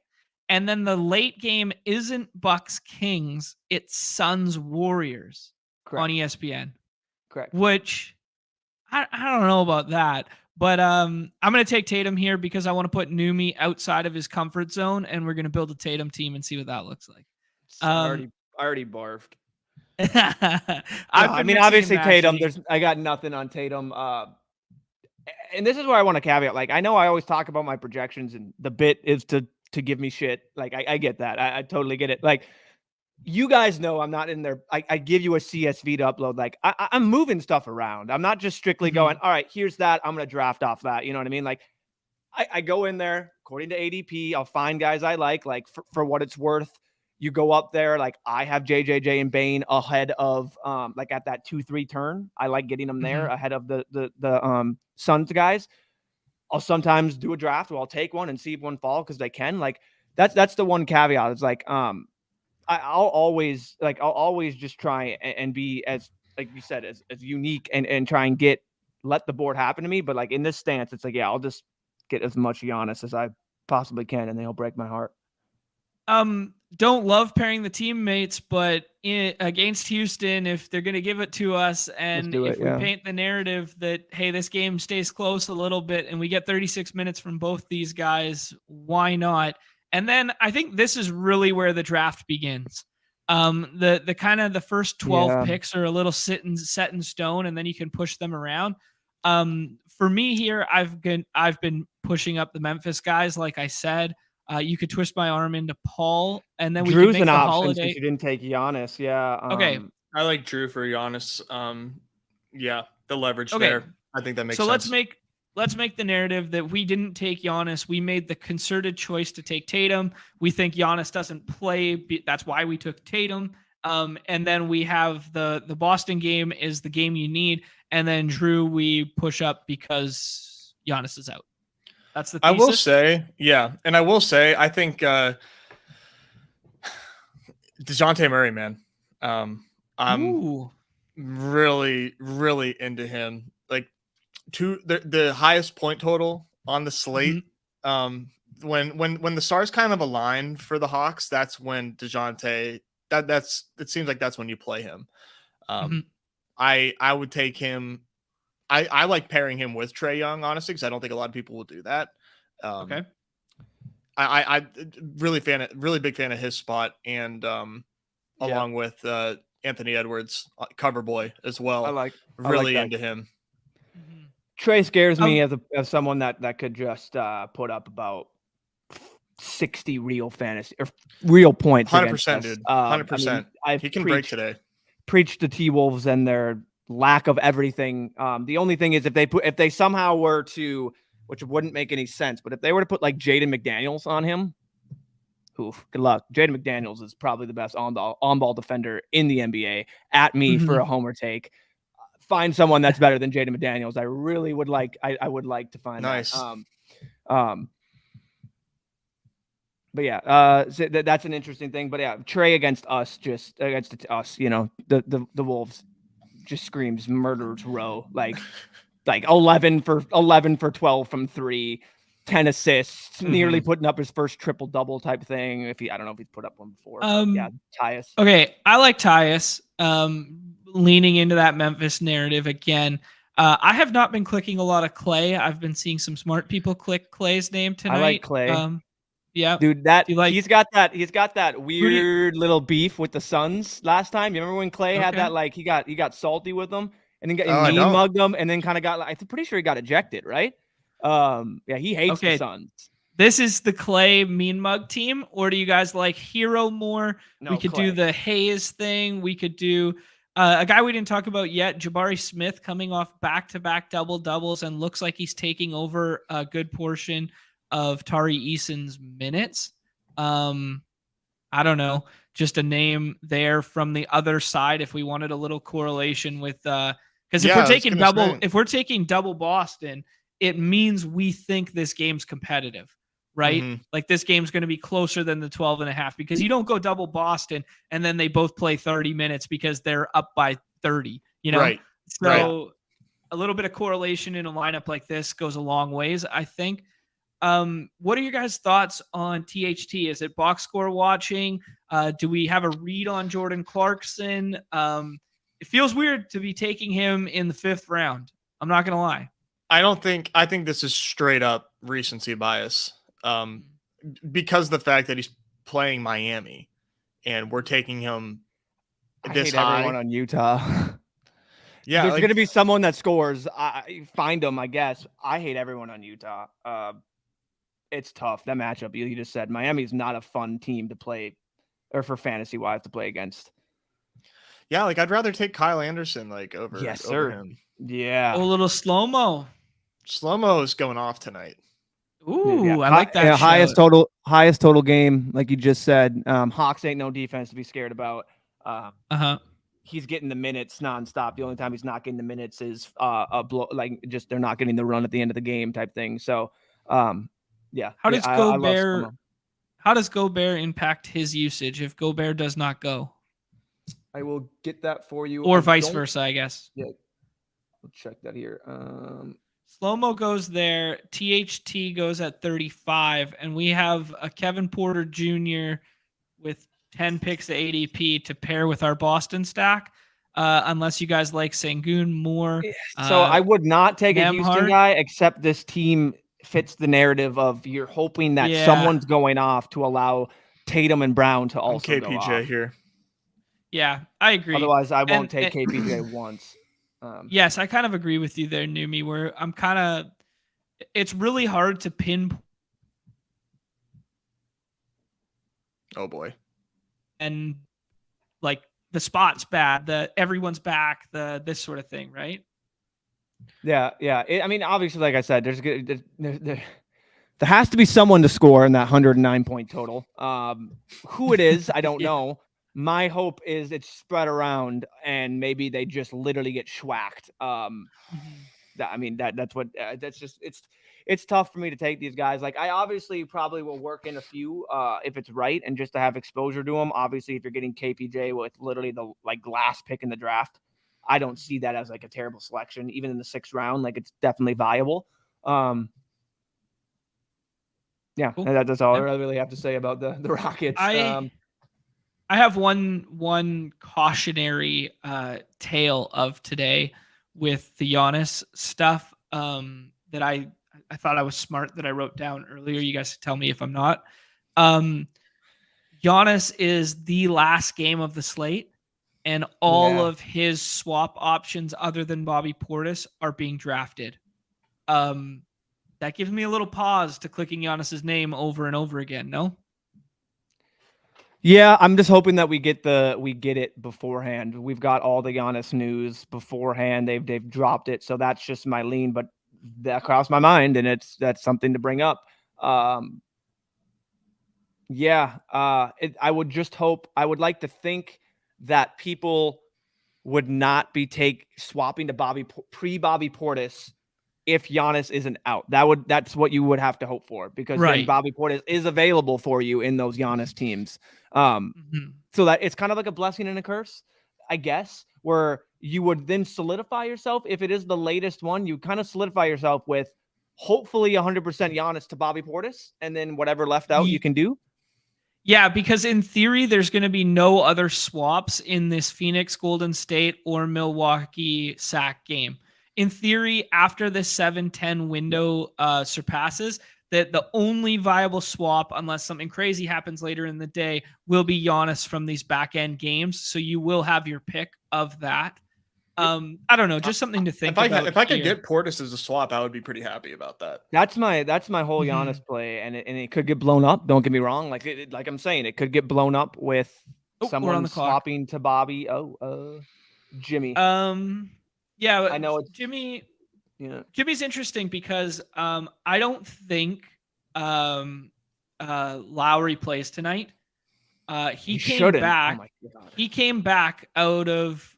And then the late game isn't Bucks Kings, it's Suns Warriors on ESPN. Correct. Which I don't know about that. But I'm going to take Tatum here because I want to put Numi outside of his comfort zone, and we're going to build a Tatum team and see what that looks like. I already barfed. I mean, obviously Tatum. I got nothing on Tatum. And this is where I want to caveat. Like, I know I always talk about my projections, and the bit is to give me shit. Like, I get that. I totally get it. Like, you guys know I'm not in there. I give you a CSV to upload. Like, I'm moving stuff around. I'm not just strictly going, all right, here's that. I'm going to draft off that. You know what I mean? Like, I go in there according to ADP. I'll find guys I like for what it's worth. You go up there, like I have JJJ and Bane ahead of like at that 2-3 turn. I like getting them there ahead of the Suns guys. I'll sometimes do a draft where I'll take one and see if one fall because they can. Like that's the one caveat. It's like I'll always just try and be as like you said as unique and try and let the board happen to me. But like in this stance, it's like I'll just get as much Giannis as I possibly can, and then he'll break my heart. Don't love pairing the teammates, but against Houston, if they're going to give it to us, and if we paint the narrative that, hey, this game stays close a little bit and we get 36 minutes from both these guys, why not? And then I think this is really where the draft begins. The kind of the first 12 picks are a little set in stone, and then you can push them around. For me here, I've been pushing up the Memphis guys, like I said. You could twist my arm into Paul, and then Drew's we could make an the option holiday. since you didn't take Giannis. Yeah. Okay. I like Drew for Giannis. The leverage there. I think that makes sense. So let's make the narrative that we didn't take Giannis. We made the concerted choice to take Tatum. We think Giannis doesn't play. That's why we took Tatum. And then we have the Boston game is the game you need. And then Drew, we push up because Giannis is out. That's the thesis. I will say, and I will say, I think DeJounte Murray, man. I'm really, really into him. Like the highest point total on the slate. When the stars kind of align for the Hawks, that's when DeJounte. It seems like that's when you play him. I would take him. I like pairing him with Trae Young, honestly, because I don't think a lot of people will do that. Okay. I really big fan of his spot, and along with Anthony Edwards, cover boy as well. I like into him. Trae scares me as someone that could just put up about 60 real fantasy or real points. 100%, dude. 100%. He can break today. Preach to T-Wolves and their lack of everything. The only thing is if they somehow were to, which wouldn't make any sense, but if they were to put like Jaden McDaniels on him, good luck. Jaden McDaniels is probably the best on-ball defender in the NBA. At me for a homer take. Find someone that's better than Jaden McDaniels. I really would like. I would like to find nice. That. But yeah, so that's an interesting thing. But yeah, Trae against us, the Wolves. Just screams murderers row, like 11 for 12 from 3, 10 assists, nearly putting up his first triple double type thing. I don't know if he's put up one before. Tyus. Okay, I like Tyus. Leaning into that Memphis narrative again. I have not been clicking a lot of Clay. I've been seeing some smart people click Clay's name tonight. I like Clay. Yeah, dude, he's got that weird little beef with the Suns last time. You remember when Clay had that, like he got salty with them and then mean mugged them and then kind of got, I'm pretty sure he got ejected, right? He hates the Suns. This is the Clay mean mug team, or do you guys like Hero more? No, we could do the Hayes thing. We could do a guy we didn't talk about yet, Jabari Smith, coming off back-to-back double-doubles and looks like he's taking over a good portion of Tari Eason's minutes. I don't know, just a name there from the other side if we wanted a little correlation with because if we're taking double Boston, it means we think this game's competitive, right? Mhm. Like this game's going to be closer than the 12.5 because you don't go double Boston and then they both play 30 minutes because they're up by 30, Right. So a little bit of correlation in a lineup like this goes a long ways, I think. What are your guys' thoughts on THT? Is it box score watching? Do we have a read on Jordan Clarkson? It feels weird to be taking him in the 5th round. I'm not gonna lie. I think this is straight up recency bias. Because the fact that he's playing Miami and we're taking him I this hate high. everyone on Utah. Yeah, There's like, going to be someone that scores. I find them, I guess. I hate everyone on Utah. It's tough. That matchup you just said. Miami's not a fun team to play, or for fantasy wise to play against. yeah, like I'd rather take Kyle Anderson like over him. Yeah. A little slow-mo. Slow-mo is going off tonight. Ooh, Yeah. I like that. Yeah, highest total game, like you just said. Hawks ain't no defense to be scared about. He's getting the minutes nonstop. The only time he's not getting the minutes is a blow, like just they're not getting the run at the end of the game type thing. So, yeah. How does Gobert? How does Gobert impact his usage if Gobert does not go, I will get that for you, or vice versa? I guess. Yeah, I'll check that here. Slow-mo goes there. THT goes at 35, and we have a Kevin Porter Jr. with 10 picks at ADP to pair with our Boston stack. Unless you guys like Sengun more. So I would not take a Houston Nembhard. guy, except this team fits the narrative of you're hoping that someone's going off to allow Tatum and Brown to also I'm go KPJ off. here. Yeah, I agree. Otherwise, I won't take KPJ once. Yes, I kind of agree with you there, Numi, where I'm kind of – it's really hard to pin. Oh, boy. And, like, the spot's bad, everyone's back, this sort of thing, right? Yeah. I mean, obviously, like I said, there has to be someone to score in that 109-point total. Who it is, I don't know. My hope is it's spread around and maybe they just literally get schwacked. It's tough for me to take these guys. Like I obviously probably will work in a few if it's right and just to have exposure to them. Obviously, if you're getting KPJ with literally the last pick in the draft, I don't see that as like a terrible selection, even in the 6th round. Like it's definitely viable. Cool. That's all I really have to say about the Rockets. I have one cautionary tale of today with the Giannis stuff that I thought I was smart that I wrote down earlier. You guys tell me if I'm not. Giannis is the last game of the slate, and all of his swap options other than Bobby Portis are being drafted. That gives me a little pause to clicking Giannis's name over and over again. No? Yeah, I'm just hoping that we get it beforehand. We've got all the Giannis news beforehand. They've dropped it, so that's just my lean. But that crossed my mind, and that's something to bring up. I would just hope. I would like to think that people would not be swapping to pre-Bobby Portis if Giannis isn't out. That's what you would have to hope for, because then Bobby Portis is available for you in those Giannis teams. So that it's kind of like a blessing and a curse, I guess, where you would then solidify yourself. If it is the latest one, you kind of solidify yourself with hopefully 100% Giannis to Bobby Portis, and then whatever left out you can do. Yeah, because in theory, there's going to be no other swaps in this Phoenix, Golden State, or Milwaukee sack game. In theory, after the 7-10 window surpasses, that the only viable swap, unless something crazy happens later in the day, will be Giannis from these back-end games. So you will have your pick of that. I don't know, just something to think about. If I could get Portis as a swap, I would be pretty happy about that. That's my whole Giannis play, and it could get blown up. Don't get me wrong. Like I'm saying, it could get blown up with someone swapping to Bobby. Jimmy. Yeah, I know it's Jimmy. Yeah, Jimmy's interesting because I don't think Lowry plays tonight. He came back. Oh my God. He came back out of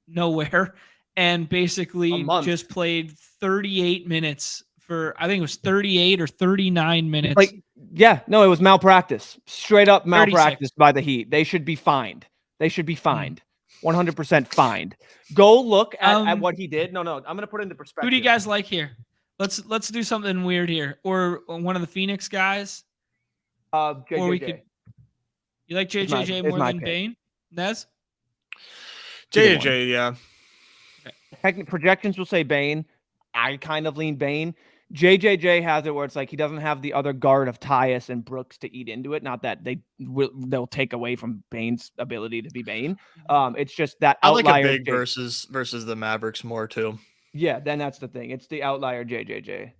nowhere and basically just played 38 minutes for I think it was 38 or 39 minutes. Like, yeah, no, it was malpractice. Straight up 36. malpractice by the Heat. They should be fined. 100% fined. Go look at what he did. No, I'm gonna put it into perspective. Who do you guys like here? Let's do something weird here, or one of the Phoenix guys. JJJ. Or we could. You like JJJ more than Bane? Nez? JJJ, yeah. Projections will say Bane. I kind of lean Bane. JJJ has it where it's like he doesn't have the other guard of Tyus and Brooks to eat into it. Not that they'll take away from Bane's ability to be Bane. It's just that outlier. I like a big versus the Mavericks more too. Yeah, then that's the thing. It's the outlier JJJ.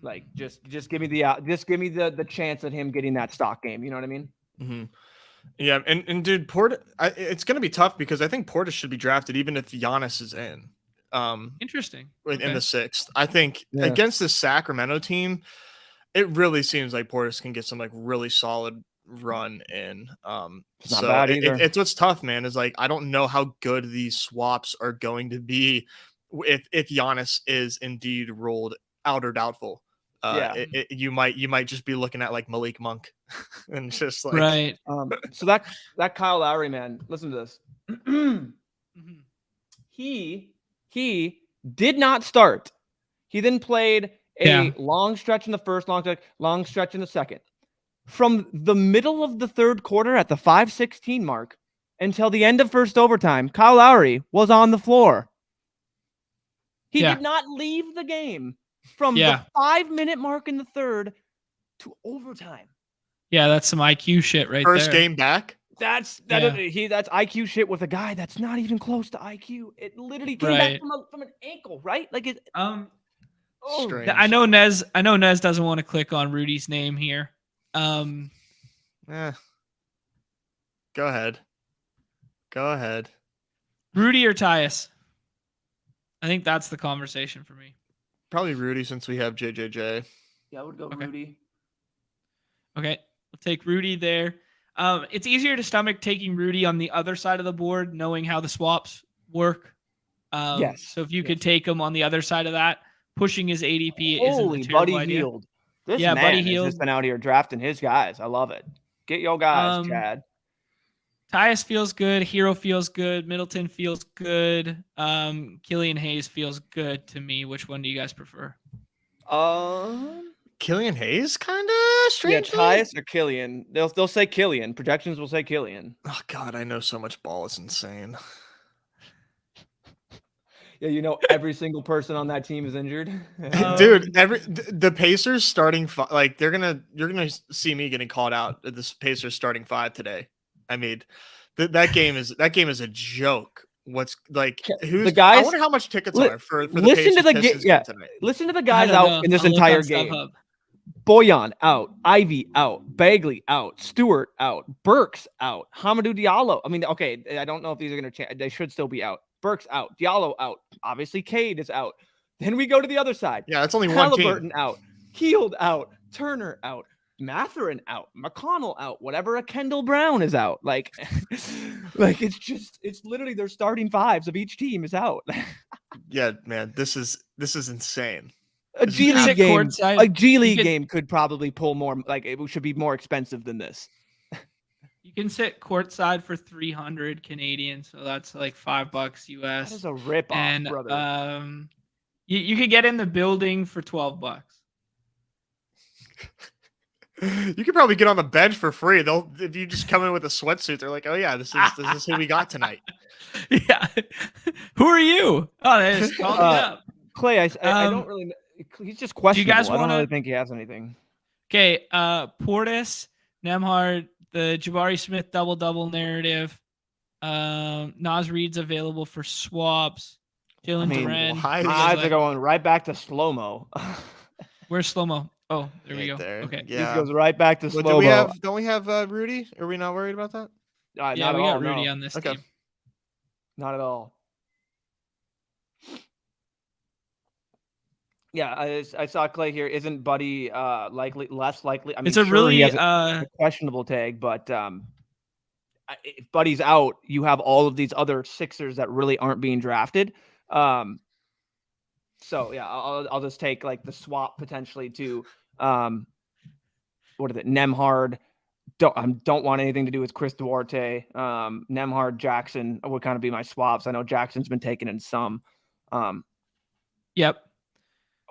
Like just give me the chance at him getting that stock game. You know what I mean? Mm-hmm. Yeah, and dude, it's gonna be tough because I think Portis should be drafted even if Giannis is in. Interesting. In the 6th, I think against this Sacramento team, it really seems like Portis can get some like really solid run in. It's not bad either. It's what's tough, man. Is like I don't know how good these swaps are going to be if Giannis is indeed ruled out or doubtful. You might just be looking at like Malik Monk and just like right. So that Kyle Lowry, man, listen to this. He did not start. He then played a long stretch in the first, long stretch in the second. From the middle of the third quarter at the 5:16 mark until the end of first overtime, Kyle Lowry was on the floor. He did not leave the game from the 5-minute mark in the third to overtime. Yeah, that's some IQ shit right First there. game back. That's IQ shit with a guy that's not even close to IQ. It literally came back from an ankle, right? Like it. Strange. I know Nez doesn't want to click on Rudy's name here. Go ahead. Rudy or Tyus? I think that's the conversation for me. Probably Rudy since we have JJJ. Yeah, I would go Rudy. Okay, we'll take Rudy there. It's easier to stomach taking Rudy on the other side of the board, knowing how the swaps work. Yes. So if you could take him on the other side of that, pushing his ADP isn't a terrible Buddy idea. Hield. This man Buddy has Hield. just been out here drafting his guys. I love it. Get your guys, Chad. Tyus feels good. Hero feels good. Middleton feels good. Killian Hayes feels good to me. Which one do you guys prefer? Killian Hayes, kind of strange. Yeah, Tyus or Killian. They'll say Killian. Projections will say Killian. Oh God, I know so much ball. It's insane. Yeah, you know every single person on that team is injured. Dude, the Pacers starting like you're gonna see me getting called out at this Pacers starting 5 today. I mean, that game is a joke. Who's the guys? I wonder how much tickets are for the Pacers game tonight. Listen to the guys out in this entire game. Boyan out, Ivy out, Bagley out, Stewart out, Burks out, Hamidou Diallo. I mean, okay, I don't know if these are going to change. They should still be out. Burks out, Diallo out. Obviously, Cade is out. Then we go to the other side. Yeah, it's only Halliburton one team. Out, Hield out, Turner out, Mathurin out, McConnell out, whatever a Kendall Brown is out. Like it's literally their starting 5s of each team is out. Yeah, man, this is insane. A G League game could probably pull more. Like it should be more expensive than this. You can sit courtside for 300 Canadian, so that's like $5 US. That is a rip off, brother. You could get in the building for $12. You could probably get on the bench for free. If you just come in with a sweatsuit, they're like, "Oh yeah, this is who we got tonight." Yeah. Who are you? Oh, they just called me up. Clay, I don't really know. He's just questionable. I don't really think he has anything. Okay, Portis, Nembhard, the Jabari Smith double-double narrative. Naz Reid's available for swaps. Jalen Duren. My eyes are going right back to slow-mo. Where's slow-mo? Oh, there we go. There. Okay. Yeah. He goes right back to slow-mo. Don't we have Rudy? Are we not worried about that? Yeah, we got Rudy on this team. Not at all. Yeah, I saw Clay here. Isn't Buddy less likely? I mean, it's a really a questionable tag, but if Buddy's out, you have all of these other Sixers that really aren't being drafted. So yeah, I'll just take like the swap potentially to what is it? Nemhard. Don't want anything to do with Chris Duarte. Nemhard, Jackson would kind of be my swaps. I know Jackson's been taken in some. Yep.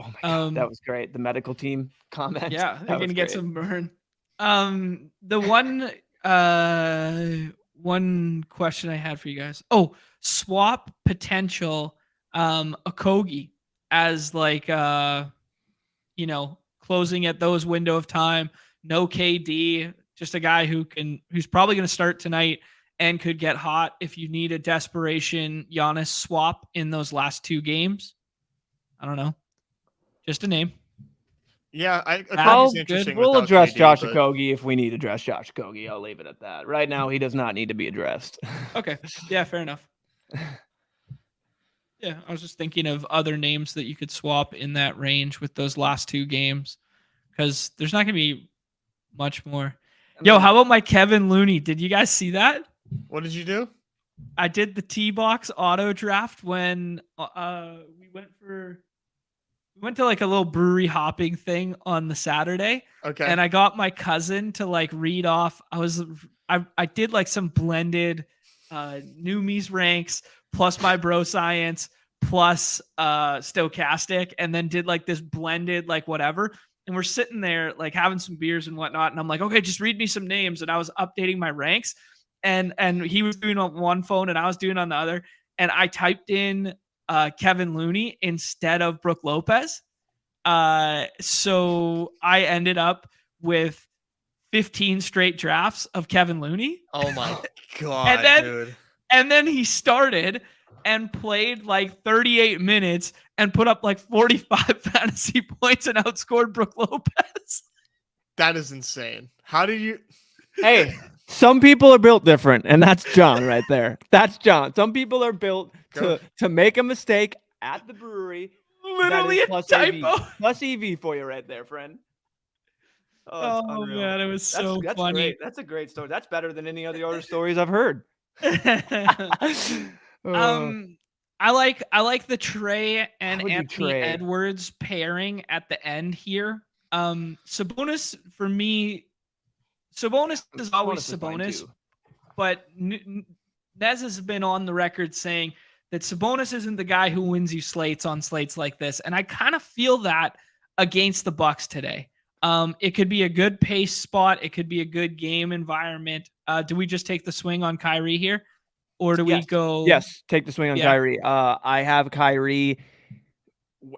Oh my god, that was great. The medical team comment. Yeah, they're gonna get some burn. The one question I had for you guys. Oh, swap potential Okogie as like closing at those window of time. No KD, just a guy who's probably going to start tonight and could get hot if you need a desperation Giannis swap in those last 2 games. I don't know. Just a name. Yeah, we'll address KD, Josh Okogie if we need to address Josh Okogie. I'll leave it at that. Right now, he does not need to be addressed. Okay. Yeah, fair enough. Yeah, I was just thinking of other names that you could swap in that range with those last 2 games because there's not going to be much more. Yo, how about my Kevin Looney? Did you guys see that? What did you do? I did the T-Box auto draft when we went to like a little brewery hopping thing on the Saturday. Okay. And I got my cousin to like read off. I did like some blended new me's ranks plus my bro science plus stochastic, and then did like this blended like whatever. And we're sitting there like having some beers and whatnot. And I'm like, okay, just read me some names. And I was updating my ranks, and he was doing on one phone and I was doing on the other. And I typed in Kevin Looney instead of Brooke Lopez. So I ended up with 15 straight drafts of Kevin Looney. Oh my God, dude. And then he started and played like 38 minutes and put up like 45 fantasy points and outscored Brooke Lopez. That is insane. How do you... Hey, some people are built different, and that's John right there. That's John. Some people are built to make a mistake at the brewery. Literally a typo. Plus EV for you right there, friend. Oh man, it was so funny. Great. That's a great story. That's better than any other stories I've heard. I like the Trey and Anthony Edwards pairing at the end here. Sabonis for me, Sabonis is always Sabonis, but Nez has been on the record saying that Sabonis isn't the guy who wins you slates on slates like this, and I kind of feel that against the Bucks today. It could be a good pace spot. It could be a good game environment. Do we just take the swing on Kyrie here? Or do we go? Yes, take the swing on Kyrie. I have Kyrie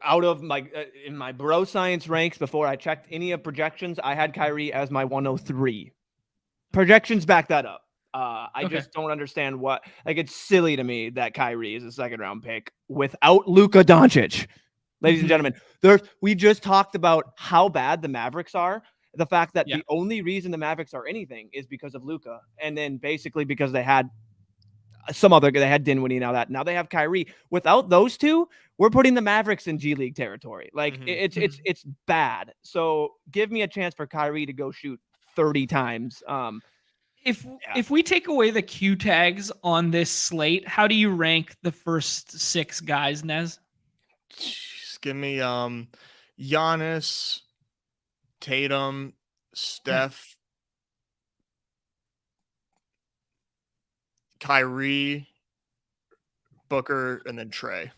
out of my in my bro science ranks before I checked any of projections. I had Kyrie as my 103. Projections back that up. I just don't understand what, like, it's silly to me that Kyrie is a second round pick without Luka Doncic. Ladies and gentlemen, we just talked about how bad the Mavericks are. The fact that the only reason the Mavericks are anything is because of Luka, and then basically because they had they had Dinwiddie. Now they have Kyrie. Without those two, we're putting the Mavericks in G League territory. Like it's bad. So give me a chance for Kyrie to go shoot 30 times. If we take away the Q tags on this slate, how do you rank the first 6 guys, Nez? Just give me Giannis, Tatum, Steph, Kyrie, Booker, and then Trey.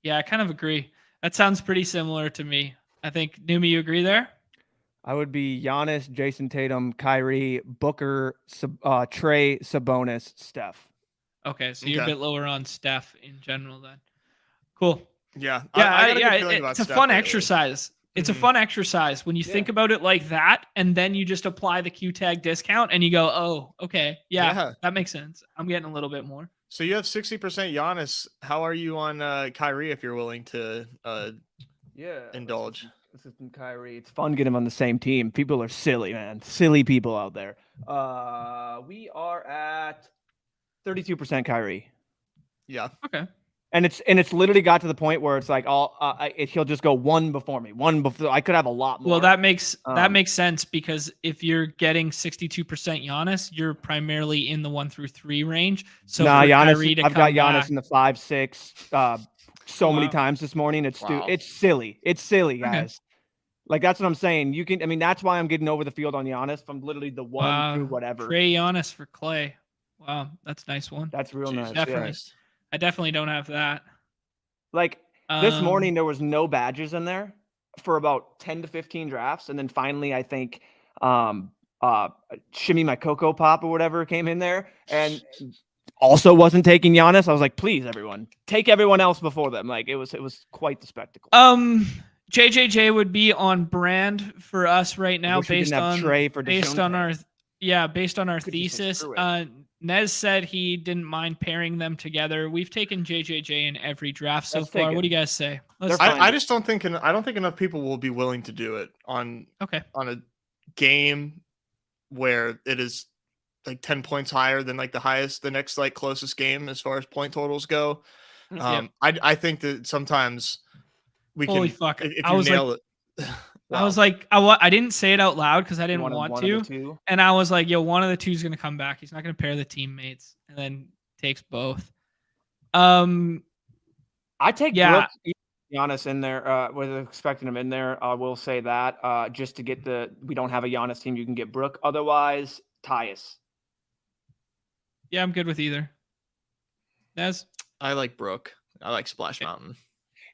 Yeah, I kind of agree. That sounds pretty similar to me. I think, Numi, you agree there? I would be Giannis, Jason Tatum, Kyrie, Booker, Trey, Sabonis, Steph. Okay, so you're a bit lower on Steph in general then. Cool. Yeah. It's a fun exercise. It's a fun exercise when you think about it like that, and then you just apply the Q tag discount and you go, oh, okay. Yeah, that makes sense. I'm getting a little bit more. So you have 60% Giannis. How are you on Kyrie if you're willing to indulge? This is Kyrie. It's fun getting him on the same team. People are silly, man. Silly people out there. We are at 32% Kyrie. Yeah. Okay. And it's literally got to the point where it's like he'll just go one before me. I could have a lot more. Well, that makes sense, because if you're getting 62% Giannis, you're primarily in the 1 through 3 range. So Giannis, I've got Giannis in the 5, 6, so many times this morning. It's silly. It's silly, guys. Okay. Like, that's what I'm saying. I mean, that's why I'm getting over the field on Giannis from literally the 1 through whatever. Trey Giannis for Clay. Wow, that's a nice one. That's real nice. Definitely. Yes. I definitely don't have that. Like, this morning, there was no badges in there for about 10 to 15 drafts. And then finally, I think Shimmy My Cocoa Pop or whatever came in there and also wasn't taking Giannis. I was like, please, everyone, take everyone else before them. Like, it was quite the spectacle. JJJ would be on brand for us right now based on our thesis. Nez said he didn't mind pairing them together. We've taken JJJ in every draft so far. What do you guys say? I just don't think enough people will be willing to do it on a game where it is like 10 points higher than like the next like closest game as far as point totals go. I think that sometimes we Holy can. Fuck. If you nail it. Wow. I was like, I didn't say it out loud because I didn't want to. And I was like, yo, one of the two is going to come back. He's not going to pair the teammates and then takes both. I take Brooke, Giannis in there. Was expecting him in there. I will say that just to get we don't have a Giannis team. You can get Brooke. Otherwise, Tyus. Yeah, I'm good with either. Nez? I like Brooke. I like Splash Mountain.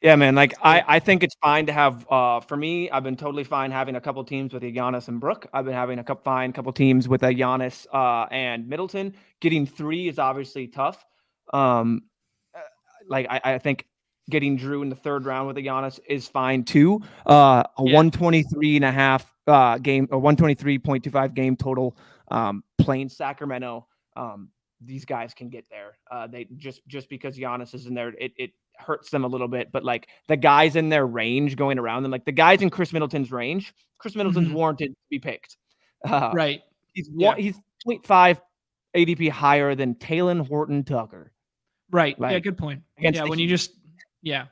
Yeah, man. Like, I think it's fine to have. For me, I've been totally fine having a couple teams with a Giannis and Brooke. I've been having a couple teams with a Giannis and Middleton. Getting 3 is obviously tough. Like, I think getting Drew in the 3rd round with a Giannis is fine too. 123.5 game or 123.25 game total. Playing Sacramento. These guys can get there. They just because Giannis is in there, it hurts them a little bit. But like the guys in their range going around them, like the guys in Chris Middleton's range, Chris Middleton's warranted to be picked. Right. He's 0.5 ADP higher than Talen Horton-Tucker. Right. Like, good point. Yeah. When you just that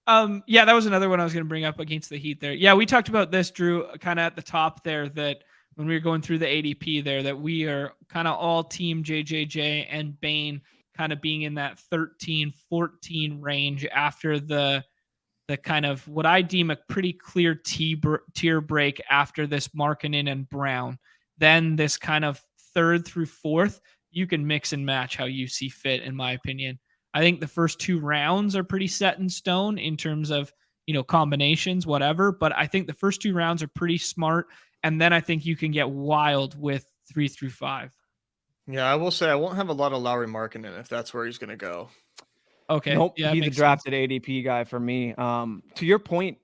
was another one I was going to bring up against the Heat there. Yeah, we talked about this, Drew, kind of at the top there, that when we were going through the ADP there, that we are kind of all team JJJ and Bane kind of being in that 13-14 range after the kind of what I deem a pretty clear tier break after this Markkanen and Brown. Then this kind of 3rd through 4th, you can mix and match how you see fit, in my opinion. I think the first 2 rounds are pretty set in stone in terms of, combinations, whatever. But I think the first 2 rounds are pretty smart. And then I think you can get wild with 3 through 5. Yeah, I will say I won't have a lot of Lauri Markkanen if that's where he's going to go. Okay. Nope. Yeah, he's a drafted ADP guy for me. To your point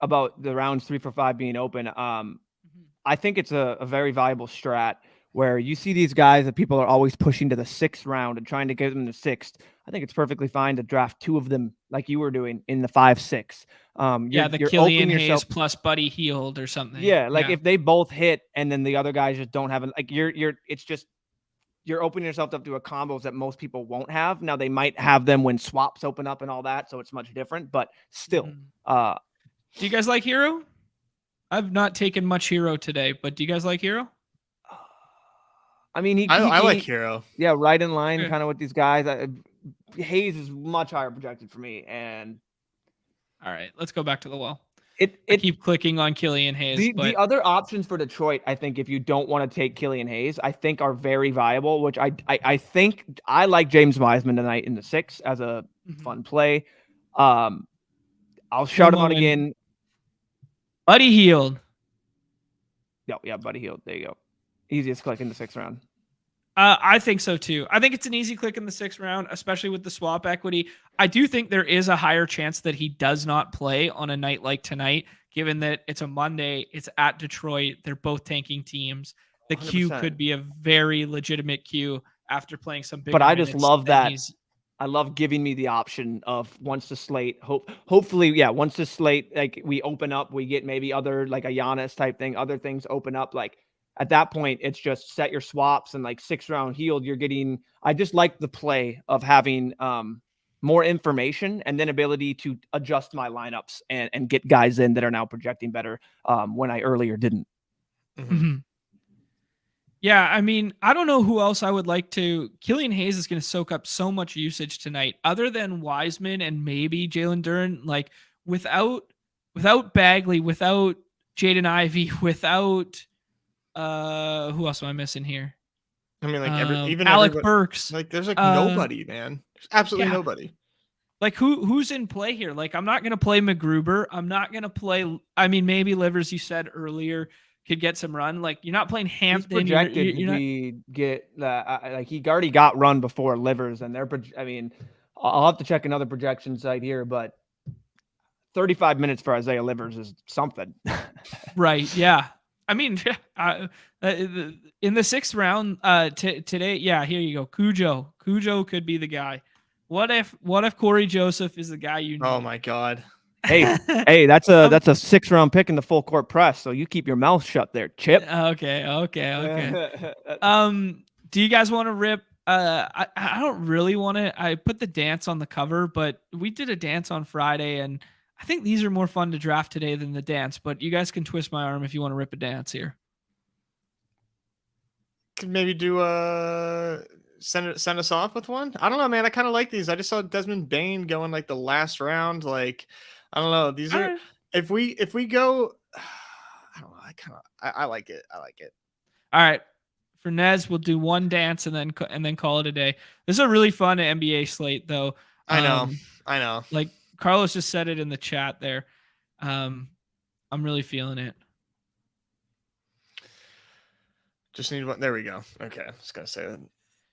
about the rounds 3 for 5 being open, I think it's a very viable strat where you see these guys that people are always pushing to the 6th round and trying to get them the 6th. I think it's perfectly fine to draft 2 of them like you were doing in the 5-6. The Killian Hayes plus Buddy Hield or something. Yeah, if they both hit and then the other guys just don't have it, like you're opening yourself up to a combos that most people won't have. Now they might have them when swaps open up and all that, so it's much different, but still. Do you guys like Hero? I've not taken much Hero today, but do you guys like Hero? I mean, I like Hero. Yeah, right in line kind of with these guys. Hayes is much higher projected for me. And all right, let's go back to the well. I keep clicking on Killian Hayes. The other options for Detroit, I think, if you don't want to take Killian Hayes, I think are very viable, which I think I like James Wiseman tonight in the 6 as a fun play. I'll shout him out again. Buddy Hield. Yeah, Buddy Hield. There you go. Easiest click in the 6th round. I think so too. I think it's an easy click in the 6th round, especially with the swap equity. I do think there is a higher chance that he does not play on a night like tonight, given that it's a Monday, it's at Detroit, they're both tanking teams. The 100%. Q could be a very legitimate Q after playing some big. But I just love that. I love giving me the option of once the slate, hopefully, once the slate, like we open up, we get maybe other like a Giannis type thing, other things open up, like. At that point, it's just set your swaps and like 6th round Hield. You're getting. I just like the play of having more information and then ability to adjust my lineups and get guys in that are now projecting better when I earlier didn't. Mm-hmm. Yeah, I mean, I don't know who else I would like to. Killian Hayes is going to soak up so much usage tonight, other than Wiseman and maybe Jalen Duren. Like without Bagley, without Jaden Ivey, without who else am I missing here? I mean, like Alec everybody, Burks. like there's like nobody, man. There's absolutely Yeah. nobody. Like who's in play here? Like I'm not gonna play McGruber. I'm not gonna play. I mean, maybe Livers. You said earlier could get some run. Like you're not playing Hampton. He's projected to get like he already got run before Livers, and I mean, I'll have to check another projection site here, but 35 minutes for Isaiah Livers is something. Right. Yeah. I mean, in the 6th round today, yeah, here you go. Cujo could be the guy. What if Corey Joseph is the guy you need? Oh my God. Hey, that's a 6th round pick in the full court press. So you keep your mouth shut there, Chip. Okay. Do you guys want to rip? I don't really want to. I put the dance on the cover, but we did a dance on Friday, and I think these are more fun to draft today than the dance. But you guys can twist my arm if you want to rip a dance here. Could maybe do send us off with one. I don't know, man. I kind of like these. I just saw Desmond Bain going like the last round. Like, I don't know. These are if we go. I don't know. I like it. I like it. All right. For Nez, we'll do one dance and then call it a day. This is a really fun NBA slate, though. I know. Like Carlos just said it in the chat there. I'm really feeling it. Just need one. There we go. Okay, I was gonna say that.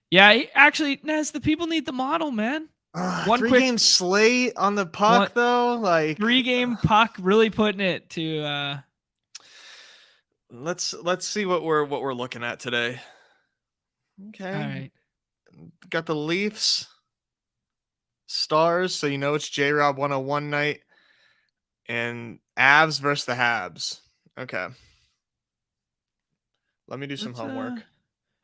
Yeah, actually, Nez, the people need the model, man. One 3-game slate on the puck, though. Like 3-game puck, really putting it to. Let's see what we're looking at today. Okay. All right. Got the Leafs, Stars, so you know it's J-Rob 101 night, and Avs versus the Habs. Okay. Let me do some homework.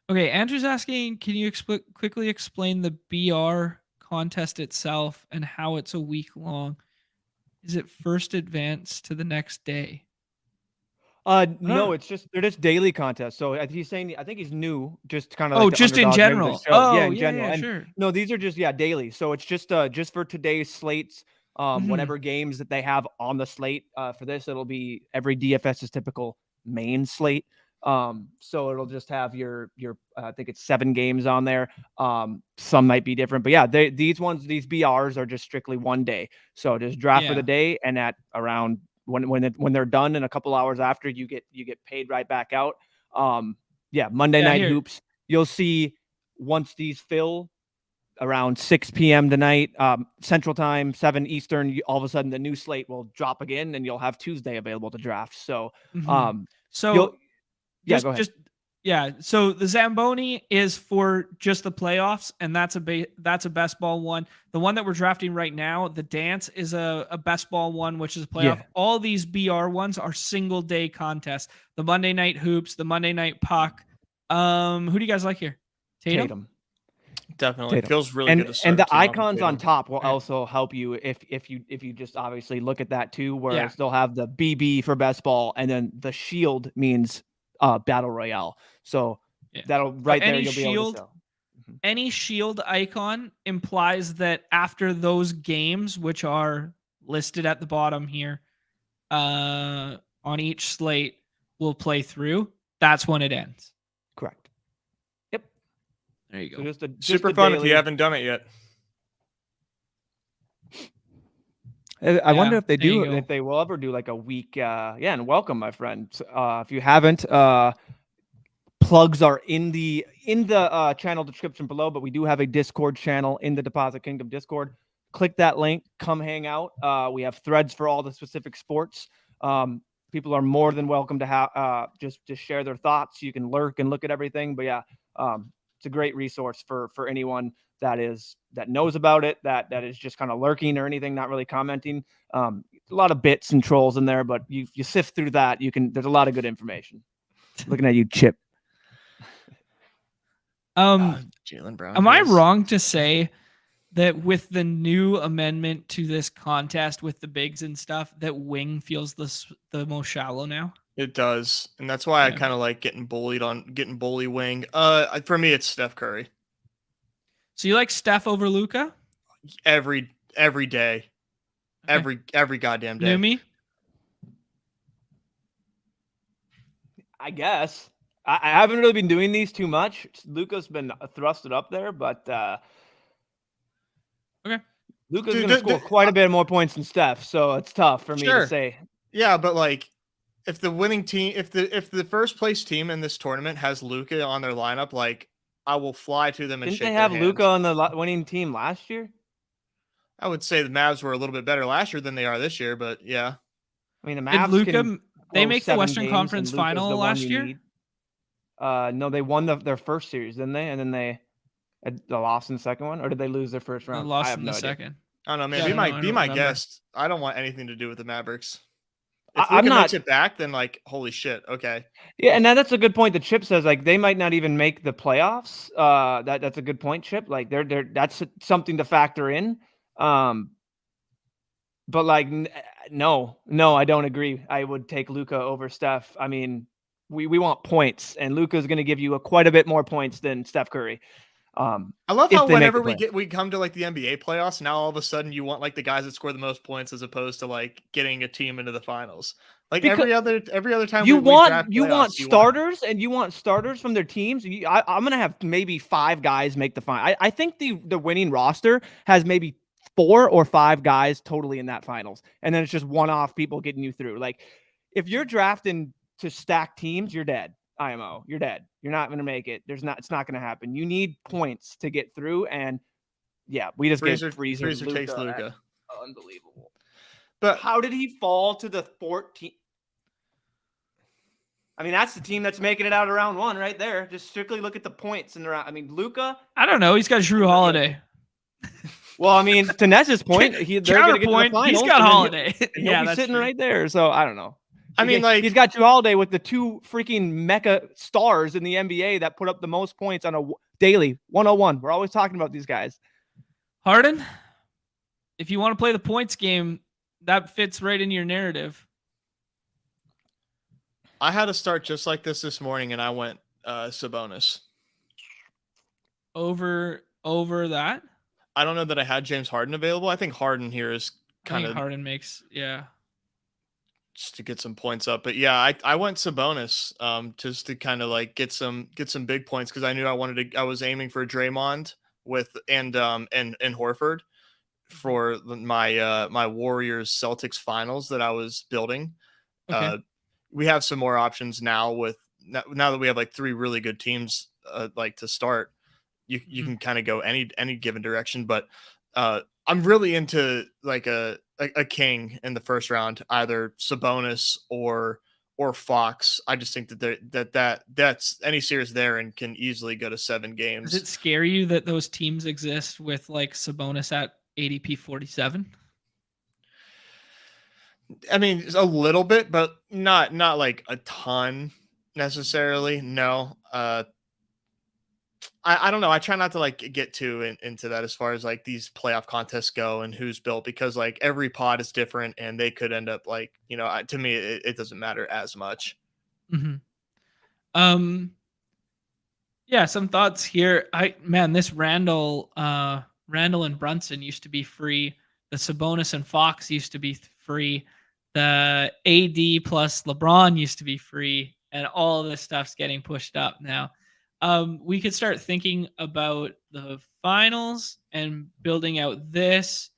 Okay, Andrew's asking, can you quickly explain the BR contest itself and how it's a week long? Is it first advance to the next day? No, it's just they're just daily contests. So he's saying, I think he's new, just kind of. Oh, like just in general. Oh, yeah, in general. Yeah, and sure. No, these are just daily. So it's just for today's slates. Whatever games that they have on the slate. For this, it'll be every DFS's typical main slate. So it'll just have your I think it's 7 games on there. Some might be different, but yeah, these BRs are just strictly one day. So just draft for the day, and at around when they're done in a couple hours after, you get paid right back out. Monday night hoops. You'll see once these fill around 6 p.m. tonight, Central Time, 7 Eastern, all of a sudden the new slate will drop again, and you'll have Tuesday available to draft. So, go ahead. So the Zamboni is for just the playoffs, and that's a best ball one. The one that we're drafting right now, the dance, is a best ball one, which is a playoff. Yeah. All these BR ones are single day contests. The Monday night hoops, the Monday night puck. Who do you guys like here? Tatum? Definitely. Tatum. Feels really good. And the icons on top will also help you if you just obviously look at that too, where they'll have the BB for best ball, and then the shield means battle royale. So that'll there you'll be able to tell. Any shield icon implies that after those games, which are listed at the bottom here, on each slate will play through, that's when it ends. Correct. Yep. There you go. So just super fun if you haven't done it yet. I wonder if they will ever do like a week. And welcome, my friend. If you haven't, plugs are in the channel description below, but we do have a Discord channel in the Deposit Kingdom Discord. Click that link, come hang out. We have threads for all the specific sports. People are more than welcome to have just share their thoughts. You can lurk and look at everything, but it's a great resource for anyone that knows about it, that is just kind of lurking or anything, not really commenting. A lot of bits and trolls in there, but you sift through that, there's a lot of good information. Looking at you, Chip. Jaylen Brown. Am I wrong to say that with the new amendment to this contest with the bigs and stuff, that wing feels the most shallow now? It does, and that's why I Yeah. kind of like getting bully wing. For me, it's Steph Curry So you like Steph over Luca? every day, Okay. every goddamn day. Numi? I guess. I haven't really been doing these too much. Luca's been thrusted up there, but Okay. Luca's going to score quite a bit more points than Steph, so it's tough for me to say. Yeah, but like, if the winning team, if the first place team in this tournament has Luca on their lineup, like, I will fly to them and Didn't shake they their have hand. Luca on the winning team last year? I would say the Mavs were a little bit better last year than they are this year, but yeah. I mean, the Did Mavs Luca? They make the Western games, Conference Final last year. No, they won their first series, didn't they? And then they lost in the second one, or did they lose their first round? They lost I have in no the idea. second. I don't know, man. Yeah, Be my guest. I don't want anything to do with the Mavericks. If I'm Luka not makes it back, then like, holy shit. Okay. Yeah, and that's a good point that Chip says. Like, they might not even make the playoffs. That's a good point, Chip. Like, that's something to factor in. But like, no, I don't agree. I would take Luka over Steph. I mean, we want points, and Luka is going to give you quite a bit more points than Steph Curry. I love how whenever we come to like the NBA playoffs, now all of a sudden you want like the guys that score the most points as opposed to like getting a team into the finals. Like every other time you want starters and you want starters from their teams. I'm gonna have maybe 5 guys make the final. I think the winning roster has maybe 4 or 5 guys totally in that finals, and then it's just one-off people getting you through. Like, if you're drafting to stack teams, you're dead. IMO, you're dead. You're not going to make it. It's not going to happen. You need points to get through. And yeah, we just get Freezer takes Luka. Unbelievable. But how did he fall to the 14th? I mean, that's the team that's making it out of round 1 right there. Just strictly look at the points in the round. I mean, Luka. I don't know. He's got Jrue Holiday. Well, I mean, to Nez's point, they're going to get to the finals. He's got Holiday. He'll be sitting right there. So I don't know. I mean, like, he's got Jrue Holiday with the 2 freaking mecha stars in the NBA that put up the most points on a daily 101. We're always talking about these guys. Harden, if you want to play the points game, that fits right in your narrative. I had to start just like this morning, and I went Sabonis. Over that? I don't know that I had James Harden available. I think Harden here is kind of Harden makes, yeah. Just to get some points up. But yeah, I went Sabonis just to kind of like get some big points because I knew I was aiming for Draymond and Horford for my Warriors Celtics finals that I was building. Okay. We have some more options now now that we have like 3 really good teams like to start. You can kind of go any given direction, but I'm really into like a king in the first round, either Sabonis or Fox. I just think that that's any series there and can easily go to 7 games. Does it scare you that those teams exist with like Sabonis at ADP 47? I mean, a little bit, but not like a ton necessarily. No. I don't know. I try not to like get too into that as far as like these playoff contests go and who's built, because like every pod is different and they could end up like, to me, it doesn't matter as much. Mm-hmm. Yeah, some thoughts here. This Randall and Brunson used to be free. The Sabonis and Fox used to be free. The AD plus LeBron used to be free, and all of this stuff's getting pushed up now. We could start thinking about the finals and building out this.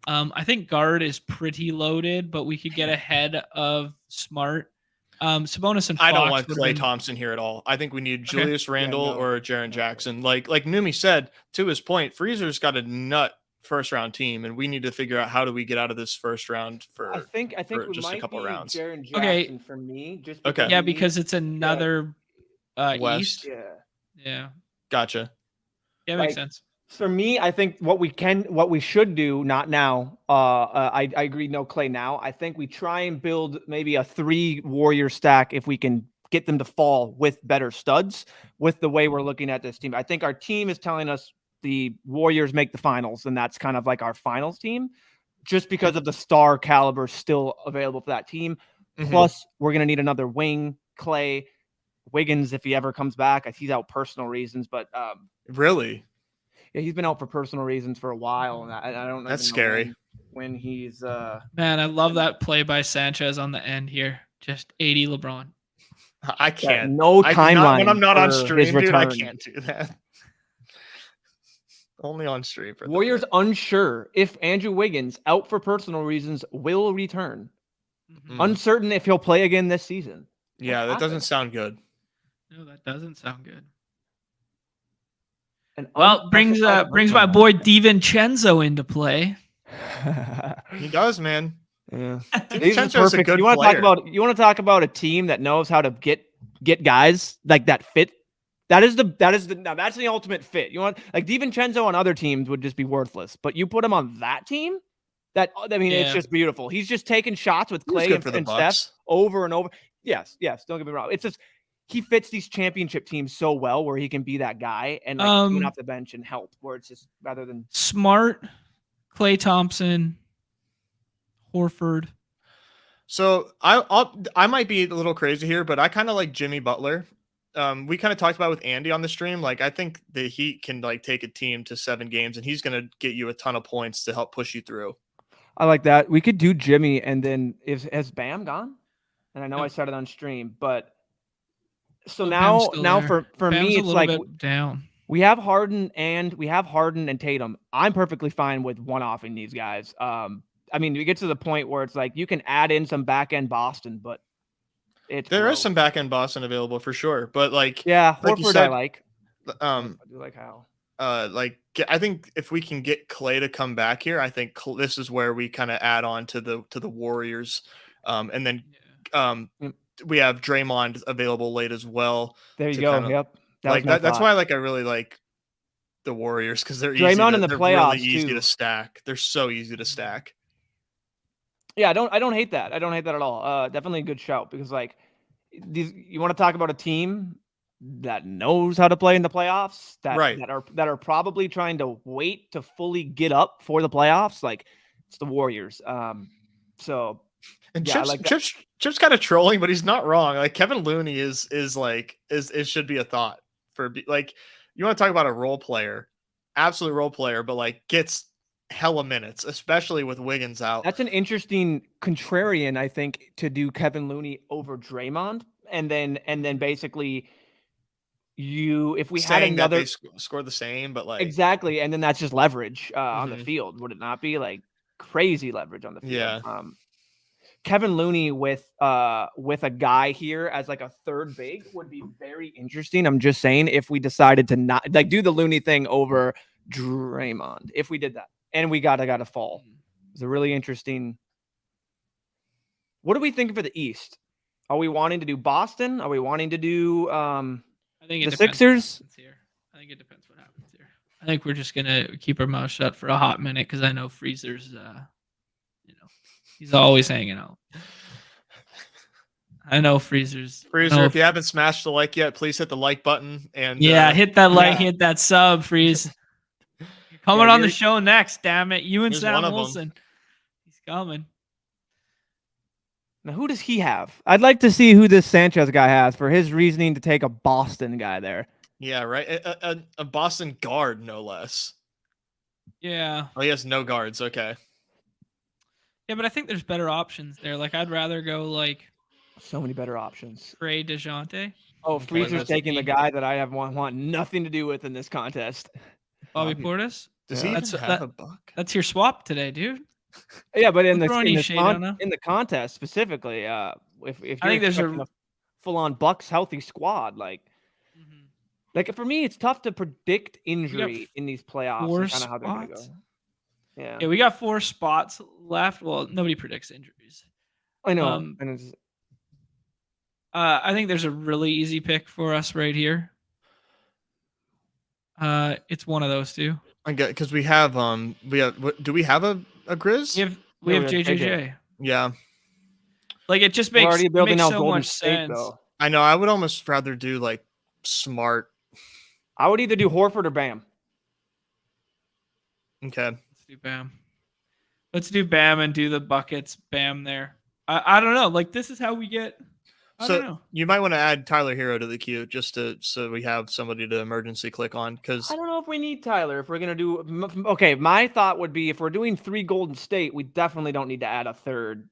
I think guard is pretty loaded, but we could get ahead of Smart. Sabonis and Fox. I don't want Klay Thompson here at all. I think we need Julius Randle or Jaren Jackson. Like Numi said, to his point, Freezer's got a nut first round team, and we need to figure out how do we get out of this first round for I think for we just might a couple be rounds. Jaren Jackson for me. Just because it's another West. East. Yeah. Gotcha. Yeah, makes sense. For me, I think what we should do, not now. I agree, no Klay now. I think we try and build maybe a 3 Warrior stack if we can get them to fall with better studs. With the way we're looking at this team, I think our team is telling us the Warriors make the finals, and that's kind of like our finals team, just because of the star caliber still available for that team. Plus, we're going to need another wing, Clay, Wiggins, if he ever comes back. He's out personal reasons, but really? Yeah, he's been out for personal reasons for a while, and I don't know. That's scary. When he's Man, I love that play by Sanchez on the end here. Just 80 LeBron. I can't. No timeline. When I'm not on stream, dude, I return. can't do that. Only on stream. For Warriors unsure if Andrew Wiggins, out for personal reasons, will return. Uncertain if he'll play again this season. Yeah, that doesn't sound good. No, that doesn't sound good. And brings my boy DiVincenzo into play. He does, man. Yeah, DiVincenzo's a good player. You want to talk about a team that knows how to get guys like that fit. That's the ultimate fit. You want like DiVincenzo on other teams would just be worthless, but you put him on that team. It's just beautiful. He's just taking shots with Clay and Steph over and over. Yes. Don't get me wrong. It's just he fits these championship teams so well where he can be that guy and coming off the bench and help. Where it's just rather than Smart, Klay Thompson, Horford. So I might be a little crazy here, but I kind of like Jimmy Butler. We kind of talked about with Andy on the stream. Like, I think the Heat can like take a team to 7 games, and he's going to get you a ton of points to help push you through. I like that. We could do Jimmy, and then has Bam gone? And I know I said it on stream, but so now for Bam's me, it's like down. We have Harden and Tatum. I'm perfectly fine with one-offing these guys. I mean, we get to the point where it's like you can add in some back-end Boston, but there is some back-end Boston available for sure. But Horford, you said, I like. I do like how. I think if we can get Clay to come back here, I think this is where we kind of add on to the Warriors, and then we have Draymond available late as well. There you go. Yep. That's why I really like the Warriors because they're Draymond in the playoffs really easy too. To stack. They're so easy to stack. Yeah, I don't hate that. I don't hate that at all. Definitely a good shout because you want to talk about a team that knows how to play in the playoffs that are probably trying to wait to fully get up for the playoffs. Like it's the Warriors. Chip's kind of trolling, but he's not wrong. Like Kevin Looney is should be a thought for you want to talk about a role player, absolute role player, but gets hella minutes, especially with Wiggins out. That's an interesting contrarian, I think, to do Kevin Looney over Draymond, and then basically if we saying had another that they score the same, but exactly, and then that's just leverage on the field, would it not be crazy leverage on the field? Yeah. Kevin Looney with a guy here as a third big would be very interesting. I'm just saying if we decided to not do the Looney thing over Draymond, if we did that and we got a fall, it's a really interesting. What are we thinking for the East? Are we wanting to do Boston? Are we wanting to do I think the Sixers? I think it depends what happens here. I think we're just gonna keep our mouth shut for a hot minute because I know Freezer's he's always hanging out. I know Freezer, if you haven't smashed the like yet, please hit the like button and hit that like, hit that sub, Freeze. You're coming on the show next, damn it. You and Sam Wilson. He's coming. Now, who does he have? I'd like to see who this Sanchez guy has for his reasoning to take a Boston guy there. Yeah, right. A Boston guard, no less. Yeah. Oh, he has no guards. Okay. Yeah, but I think there's better options there. I'd rather go so many better options. Trey DeJounte. Oh, Freezer's taking the guy that I want nothing to do with in this contest. Bobby Portis. Does he even have a buck? That's your swap today, dude. Yeah, but in the contest specifically, if I think there's a full-on Bucks healthy squad, for me, it's tough to predict injury in these playoffs and kind of how they're going to go. Yeah, we got 4 spots left. Well, nobody predicts injuries. I know. I think there's a really easy pick for us right here. It's one of those two. I get because we have do we have a Grizz? We have JJJ. Yeah. It just makes so much State, sense. Though. I know. I would almost rather do Smart. I would either do Horford or Bam. Okay. Let's do Bam. Let's do Bam and do the buckets. Bam there. I don't know. Like this is how we get. I don't know. You might want to add Tyler Hero to the queue so we have somebody to emergency click on because I don't know if we need Tyler if we're gonna do. Okay, my thought would be if we're doing 3 Golden State, we definitely don't need to add a third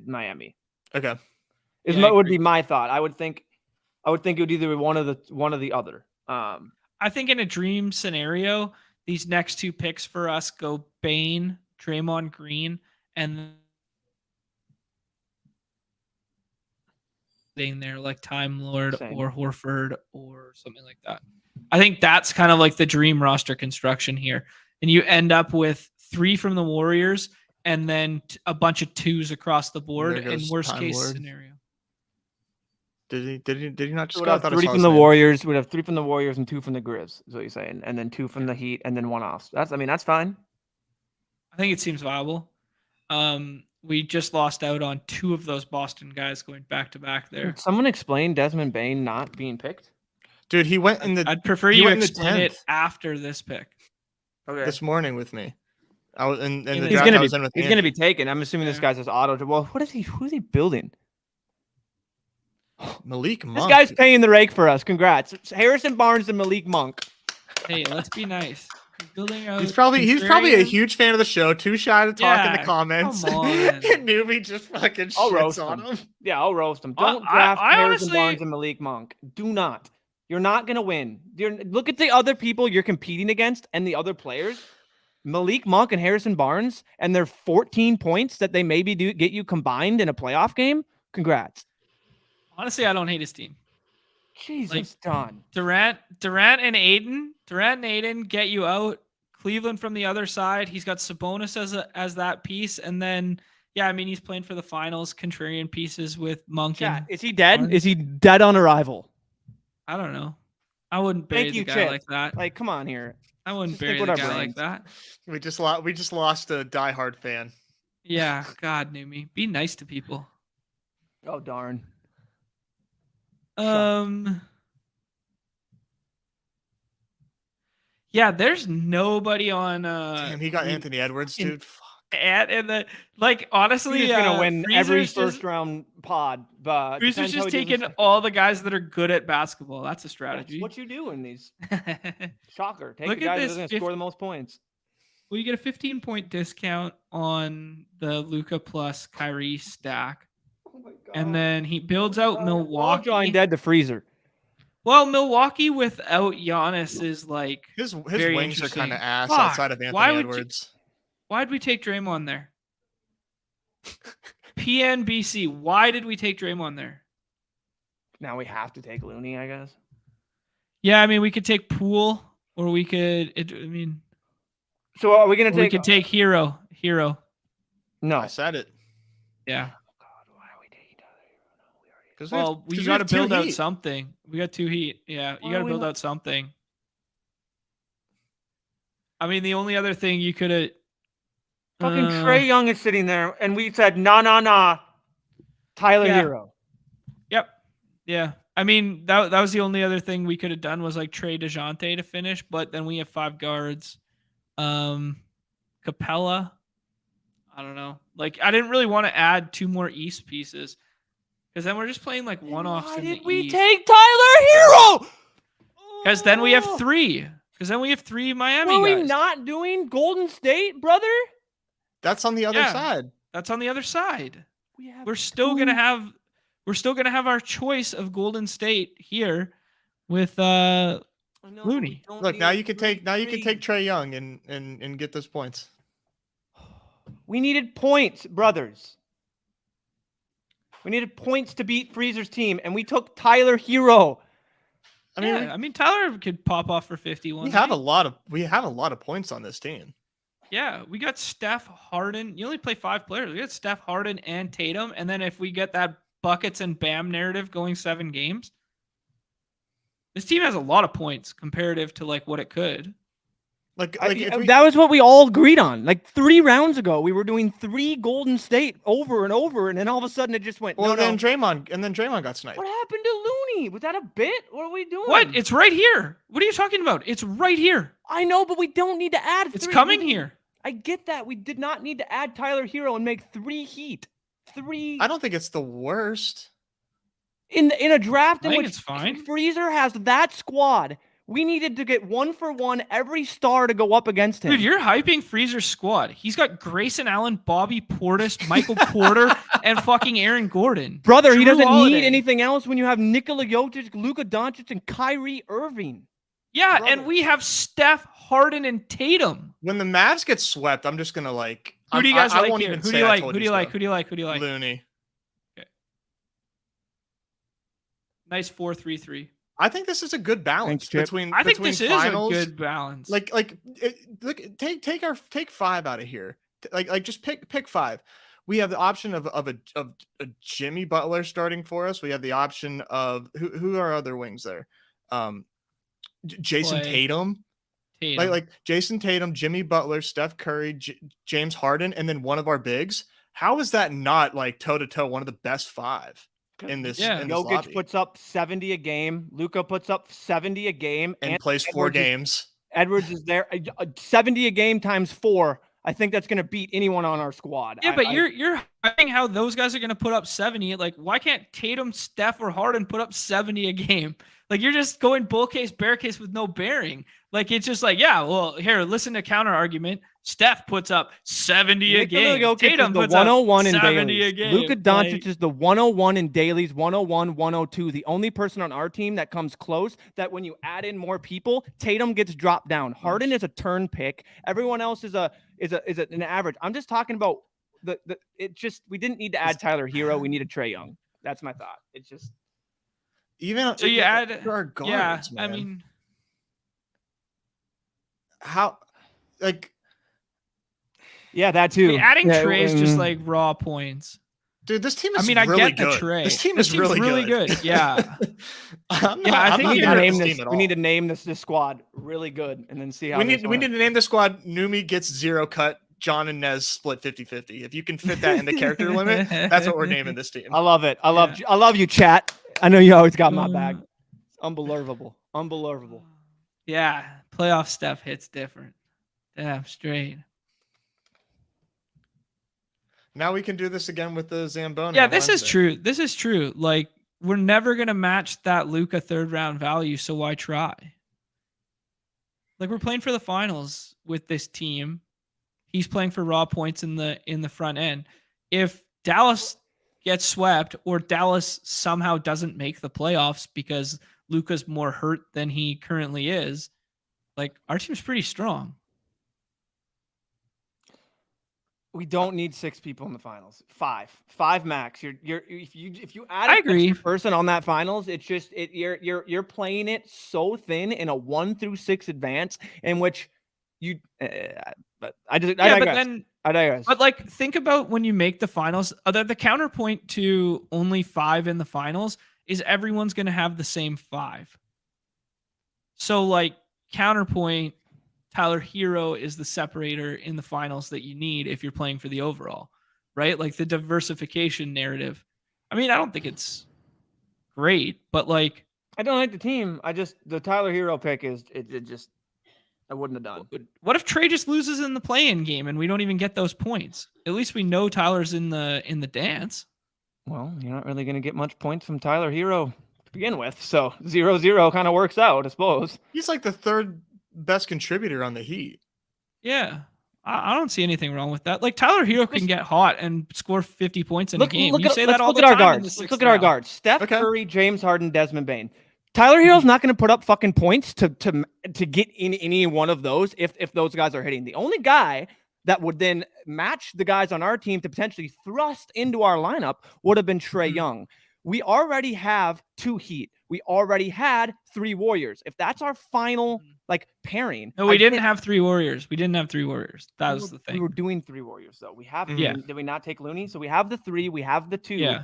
Miami. Okay, would be my thought. I would think it would either be one of the other. I think in a dream scenario, these next 2 picks for us go Bane, Draymond Green, and there like Time Lord or Horford or something like that. I think that's kind of like the dream roster construction here. And you end up with 3 from the Warriors and then a bunch of 2s across the board in worst case scenario. Did he not just go? Have 3 from the Warriors. We'd have 3 from the Warriors and 2 from the Grizz, is what you're saying. And then 2 from the Heat and then 1 off. That's fine. I think it seems viable. We just lost out on 2 of those Boston guys going back to back there. Did someone explain Desmond Bane not being picked? Dude, he went in the. I'd prefer you explain it after this pick. Okay. This morning with me. I was in the he's draft. He's gonna be taken. I'm assuming this guy's just auto. Well, who is he building? Malik Monk. This guy's paying the rake for us. Congrats, Harrison Barnes and Malik Monk. Hey, let's be nice. He's probably a huge fan of the show. Too shy to talk in the comments. Come on. Newbie just fucking shits on him. Yeah, I'll roast him. Don't draft Harrison Barnes and Malik Monk. Do not. You're not gonna win. Look at the other people you're competing against and the other players. Malik Monk and Harrison Barnes and their 14 points that they maybe get you combined in a playoff game. Congrats. Honestly, I don't hate his team. Jesus, done. Durant and Aiden get you out. Cleveland from the other side. He's got Sabonis as that piece, and then he's playing for the finals. Contrarian pieces with Monk. Yeah, is he dead? Barnes. Is he dead on arrival? I don't know. I wouldn't bury the guy like that. Like, come on here. I wouldn't bury the guy like that. We just lost a diehard fan. Yeah, God, Numi, be nice to people. Oh darn. Yeah, there's nobody on. Damn, he got Anthony Edwards, dude. Honestly, he's gonna win every first round pod. But Freezer's just taking all the guys that are good at basketball. That's a strategy. That's what you do in these. Shocker. Take Look the guys at that are gonna score the most points. Well, you get a 15-point discount on the Luka plus Kyrie stack. Oh my God. And then he builds out Milwaukee. Drawing dead to Freezer. Well, Milwaukee without Giannis is like his wings are kind of ass outside of Anthony Edwards. Why'd we take Draymond there? PNBC. Why did we take Draymond there? Now we have to take Looney, I guess. Yeah, I mean we could take Poole, or we could. So are we gonna take? We could take Hero. No, I said it. Yeah. Because we got to build out something. We got 2 Heat. Yeah, you got to build out something. I mean, the only other thing you could have. Fucking Trae Young is sitting there, and we said, nah. Tyler Hero. Yep. Yeah. I mean, that was the only other thing we could have done was like trade DeJounte to finish, but then we have 5 guards. Capella. I don't know. Like, I didn't really want to add 2 more East pieces. Because then we're just playing like one-offs in the East. Why did we take Tyler Hero? Because then we have 3. Because then we have 3 Miami guys. Are we not doing Golden State, brother? That's on the other side. That's on the other side. We're still gonna have our choice of Golden State here with Looney. Look, now you can take Trae Young and get those points. We needed points, brothers. We needed points to beat Freezer's team, and we took Tyler Hero. I mean Tyler could pop off for 51. We have a lot of points on this team. Yeah, we got Steph, Harden. You only play 5 players. We got Steph, Harden, and Tatum, and then if we get that buckets and Bam narrative going 7 games, this team has a lot of points comparative to like what it could. That was what we all agreed on. Like 3 rounds ago, we were doing 3 Golden State over and over, and then all of a sudden it just went. Then Draymond got sniped. What happened to Looney? Was that a bit? What are we doing? What? It's right here. What are you talking about? It's right here. I know, but we don't need to add. It's coming here. I get that. We did not need to add Tyler Hero and make 3 Heat. 3. I don't think it's the worst. In a draft in I think which it's fine. Freezer has that squad, we needed to get 1-for-1 every star to go up against him. Dude, you're hyping Freezer's squad. He's got Grayson Allen, Bobby Portis, Michael Porter, and fucking Aaron Gordon. Brother, he Drew doesn't Holiday. need anything else when you have Nikola Jokic, Luka Doncic, and Kyrie Irving. Yeah, Brother. and we have Steph, Harden, and Tatum. When the Mavs get swept, I'm just gonna like. Who do you guys I like won't here? even Who do say you I like? told Who do you so. like? Who do you like? Who do you like? Looney. Nice 4-3-3. I think this is a good balance Thanks, Chip. between. I think between this finals, is a good balance. Look, take 5 out of here. Like just pick 5. We have the option of a Jimmy Butler starting for us. We have the option of who are other wings there? Jason Clay. Tatum. Like Jason Tatum, Jimmy Butler, Steph Curry, James Harden, and then one of our bigs. How is that not like toe to toe one of the best 5 in this? Yeah. in this Jokic lobby? puts up 70 a game. Luka puts up 70 a game. and plays 4 Edwards games. Edwards is there. 70 a game times 4. I think that's going to beat anyone on our squad. Yeah, but you're hyping how those guys are going to put up 70. Like, why can't Tatum, Steph, or Harden put up 70 a game? Like, you're just going bull case, bear case with no bearing. Like, it's just like, yeah, well, here, listen to counter argument. Steph puts up 70 a game. Jokic Tatum is the puts 101 up in 70 dailies. a game. Luka Doncic Like, is the 101 in dailies, 101, 102. The only person on our team that comes close, that when you add in more people, Tatum gets dropped down. Harden is a turn pick. Everyone else is an average. I'm just talking about we didn't need to add Tyler Hero. We needed Trae Young. That's my thought. It's just Even so you add, our guards, yeah, man. I mean, how like yeah, that too. adding Yeah, Trey is just like raw points. dude, this team is I mean, I really get the good. Trey. This team This is team's really good. Yeah. I I think think we need to you're- name this. We need to name this squad really good, and then see how we need to name the squad. Numi gets 0 cut. John and Nez split 50-50. If you can fit that in the character limit, that's what we're naming this team. I love it. I love you, chat. I know you always got my back. Unbelievable. Yeah, playoff stuff hits different. Damn straight. Now we can do this again with the Zamboni. Yeah, on this is Wednesday. true. This is true. Like, we're never gonna match that Luka 3rd round value, so why try? Like, we're playing for the finals with this team. He's playing for raw points in the front end. If Dallas gets swept or Dallas somehow doesn't make the playoffs because Luka's more hurt than he currently is, like, our team's pretty strong. We don't need 6 people in the finals. 5 max. If you add I an agree. extra person on that finals, it's just you're playing it so thin in a 1 through 6 advance in which you. But I digress. But like, think about when you make the finals. The counterpoint to only 5 in the finals is everyone's going to have the same 5. So like, counterpoint, Tyler Hero is the separator in the finals that you need if you're playing for the overall, right? Like, the diversification narrative. I mean, I don't think it's great, but like, I don't like the team. The Tyler Hero pick is it just. I wouldn't have done. What if Trey just loses in the play-in game and we don't even get those points? At least we know Tyler's in the dance. Well, you're not really going to get much points from Tyler Hero to begin with, so 0-0 kind of works out, I suppose. He's like the 3rd best contributor on the Heat. Yeah, I don't see anything wrong with that. Like, Tyler Hero can get hot and score 50 points in a game. You say that all the time. Let's look at our guards. Steph Curry, James Harden, Desmond Bane. Tyler Hero's not going to put up fucking points to get in any one of those if those guys are hitting. The only guy that would then match the guys on our team to potentially thrust into our lineup would have been Trae Young. We already have 2 Heat. We already had 3 Warriors. If that's our final pairing. No, we didn't have 3 Warriors. We didn't have 3 Warriors. That was the thing. We were doing 3 Warriors though. We have. Yeah. Did we not take Looney? So we have the 3. We have the 2. Yeah.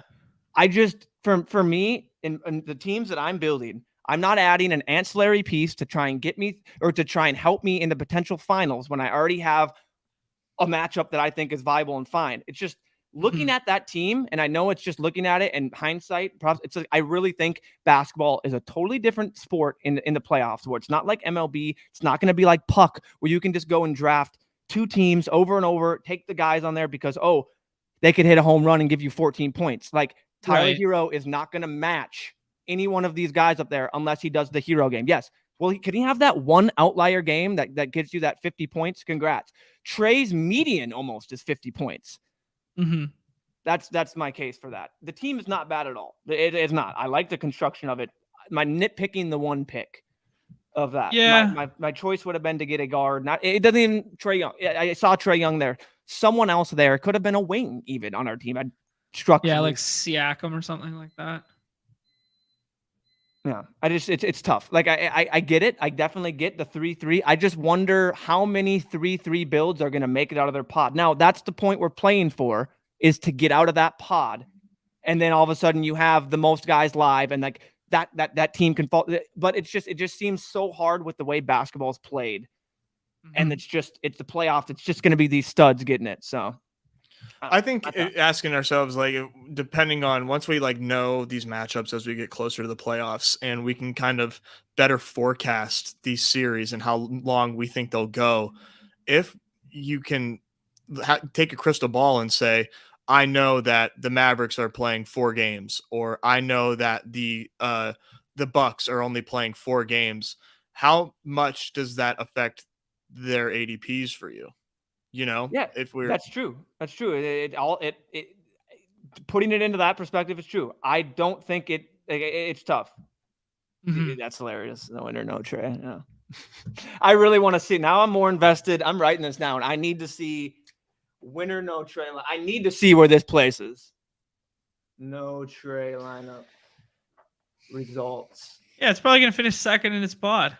I just for me in the teams that I'm building, I'm not adding an ancillary piece to try and get me or to try and help me in the potential finals when I already have a matchup that I think is viable and fine. It's just looking at that team, and I know it's just looking at it and hindsight. It's like, I really think basketball is a totally different sport in the playoffs, where it's not like MLB. It's not going to be like puck, where you can just go and draft 2 teams over and over, take the guys on there because they could hit a home run and give you 14 points. Like Tyler Right. Hero is not going to match any one of these guys up there unless he does the hero game. Yes. Well, can he have that one outlier game that gives you that 50 points? Congrats. Trey's median almost is 50 points. Mm-hmm. That's my case for that. The team is not bad at all. It is not. I like the construction of it. My nitpicking the one pick of that. Yeah. My choice would have been to get a guard. It doesn't even Trey Young. I saw Trey Young there. Someone else there could have been a wing even on our team. I'd structurally. Yeah, like Siakam or something like that. Yeah, it's tough. Like I get it. I definitely get the 3-3. I just wonder how many 3-3 builds are going to make it out of their pod. Now that's the point we're playing for, is to get out of that pod, and then all of a sudden you have the most guys live, and like that team can fall. But it just seems so hard with the way basketball is played, and it's the playoffs. It's just going to be these studs getting it. So. I think asking ourselves, like, depending on once we like know these matchups as we get closer to the playoffs, and we can kind of better forecast these series and how long we think they'll go. If you can take a crystal ball and say, I know that the Mavericks are playing 4 games, or I know that the Bucks are only playing 4 games. How much does that affect their ADPs for you? You know, yeah, that's true. That's true. It putting it into that perspective is true. I don't think it's tough. Mm-hmm. That's hilarious. No winner, no Trey. Yeah. I really want to see. Now I'm more invested. I'm writing this down. I need to see winner, no Trey. I need to see where this places. No Trey lineup results. Yeah, it's probably gonna finish second in its pod.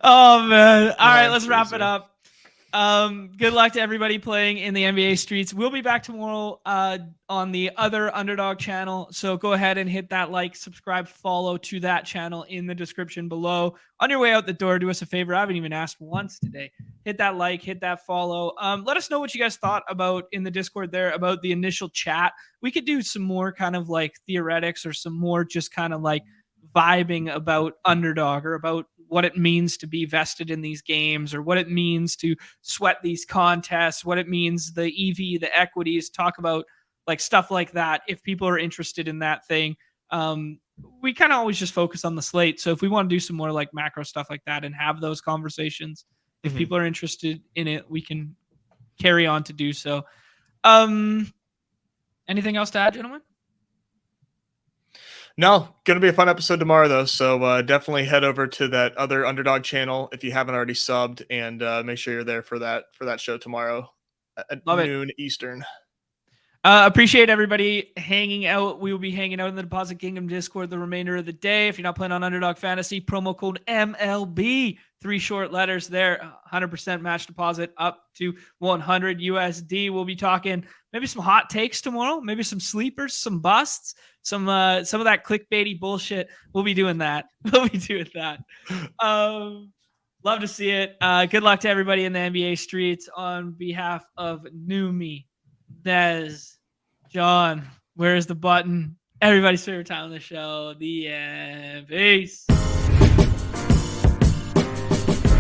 Oh man. All right, let's wrap it up. Good luck to everybody playing in the NBA streets. We'll be back tomorrow on the other Underdog channel. So go ahead and hit that like, subscribe, follow to that channel in the description below. On your way out the door, do us a favor. I haven't even asked once today. Hit that like, hit that follow. Let us know what you guys thought about in the Discord there about the initial chat. We could do some more kind of like theoretics or some more just kind of like vibing about Underdog or about what it means to be vested in these games or what it means to sweat these contests, what it means, the EV, the equities, talk about like stuff like that. If people are interested in that thing, we kind of always just focus on the slate. So if we want to do some more like macro stuff like that and have those conversations, if people are interested in it, we can carry on to do so. Anything else to add, gentlemen? No, going to be a fun episode tomorrow, though. So definitely head over to that other Underdog channel if you haven't already subbed, and make sure you're there for that show tomorrow at noon Eastern. Appreciate everybody hanging out. We will be hanging out in the Deposit Kingdom Discord the remainder of the day. If you're not playing on Underdog Fantasy, promo code MLB, 3 short letters there, 100% match deposit up to 100 USD. We'll be talking maybe some hot takes tomorrow, maybe some sleepers, some busts, some of that clickbaity bullshit. We'll be doing that. Love to see it. Good luck to everybody in the NBA streets. On behalf of Numi, Dez, John, where's the button? Everybody's favorite time on the show, the end. Peace.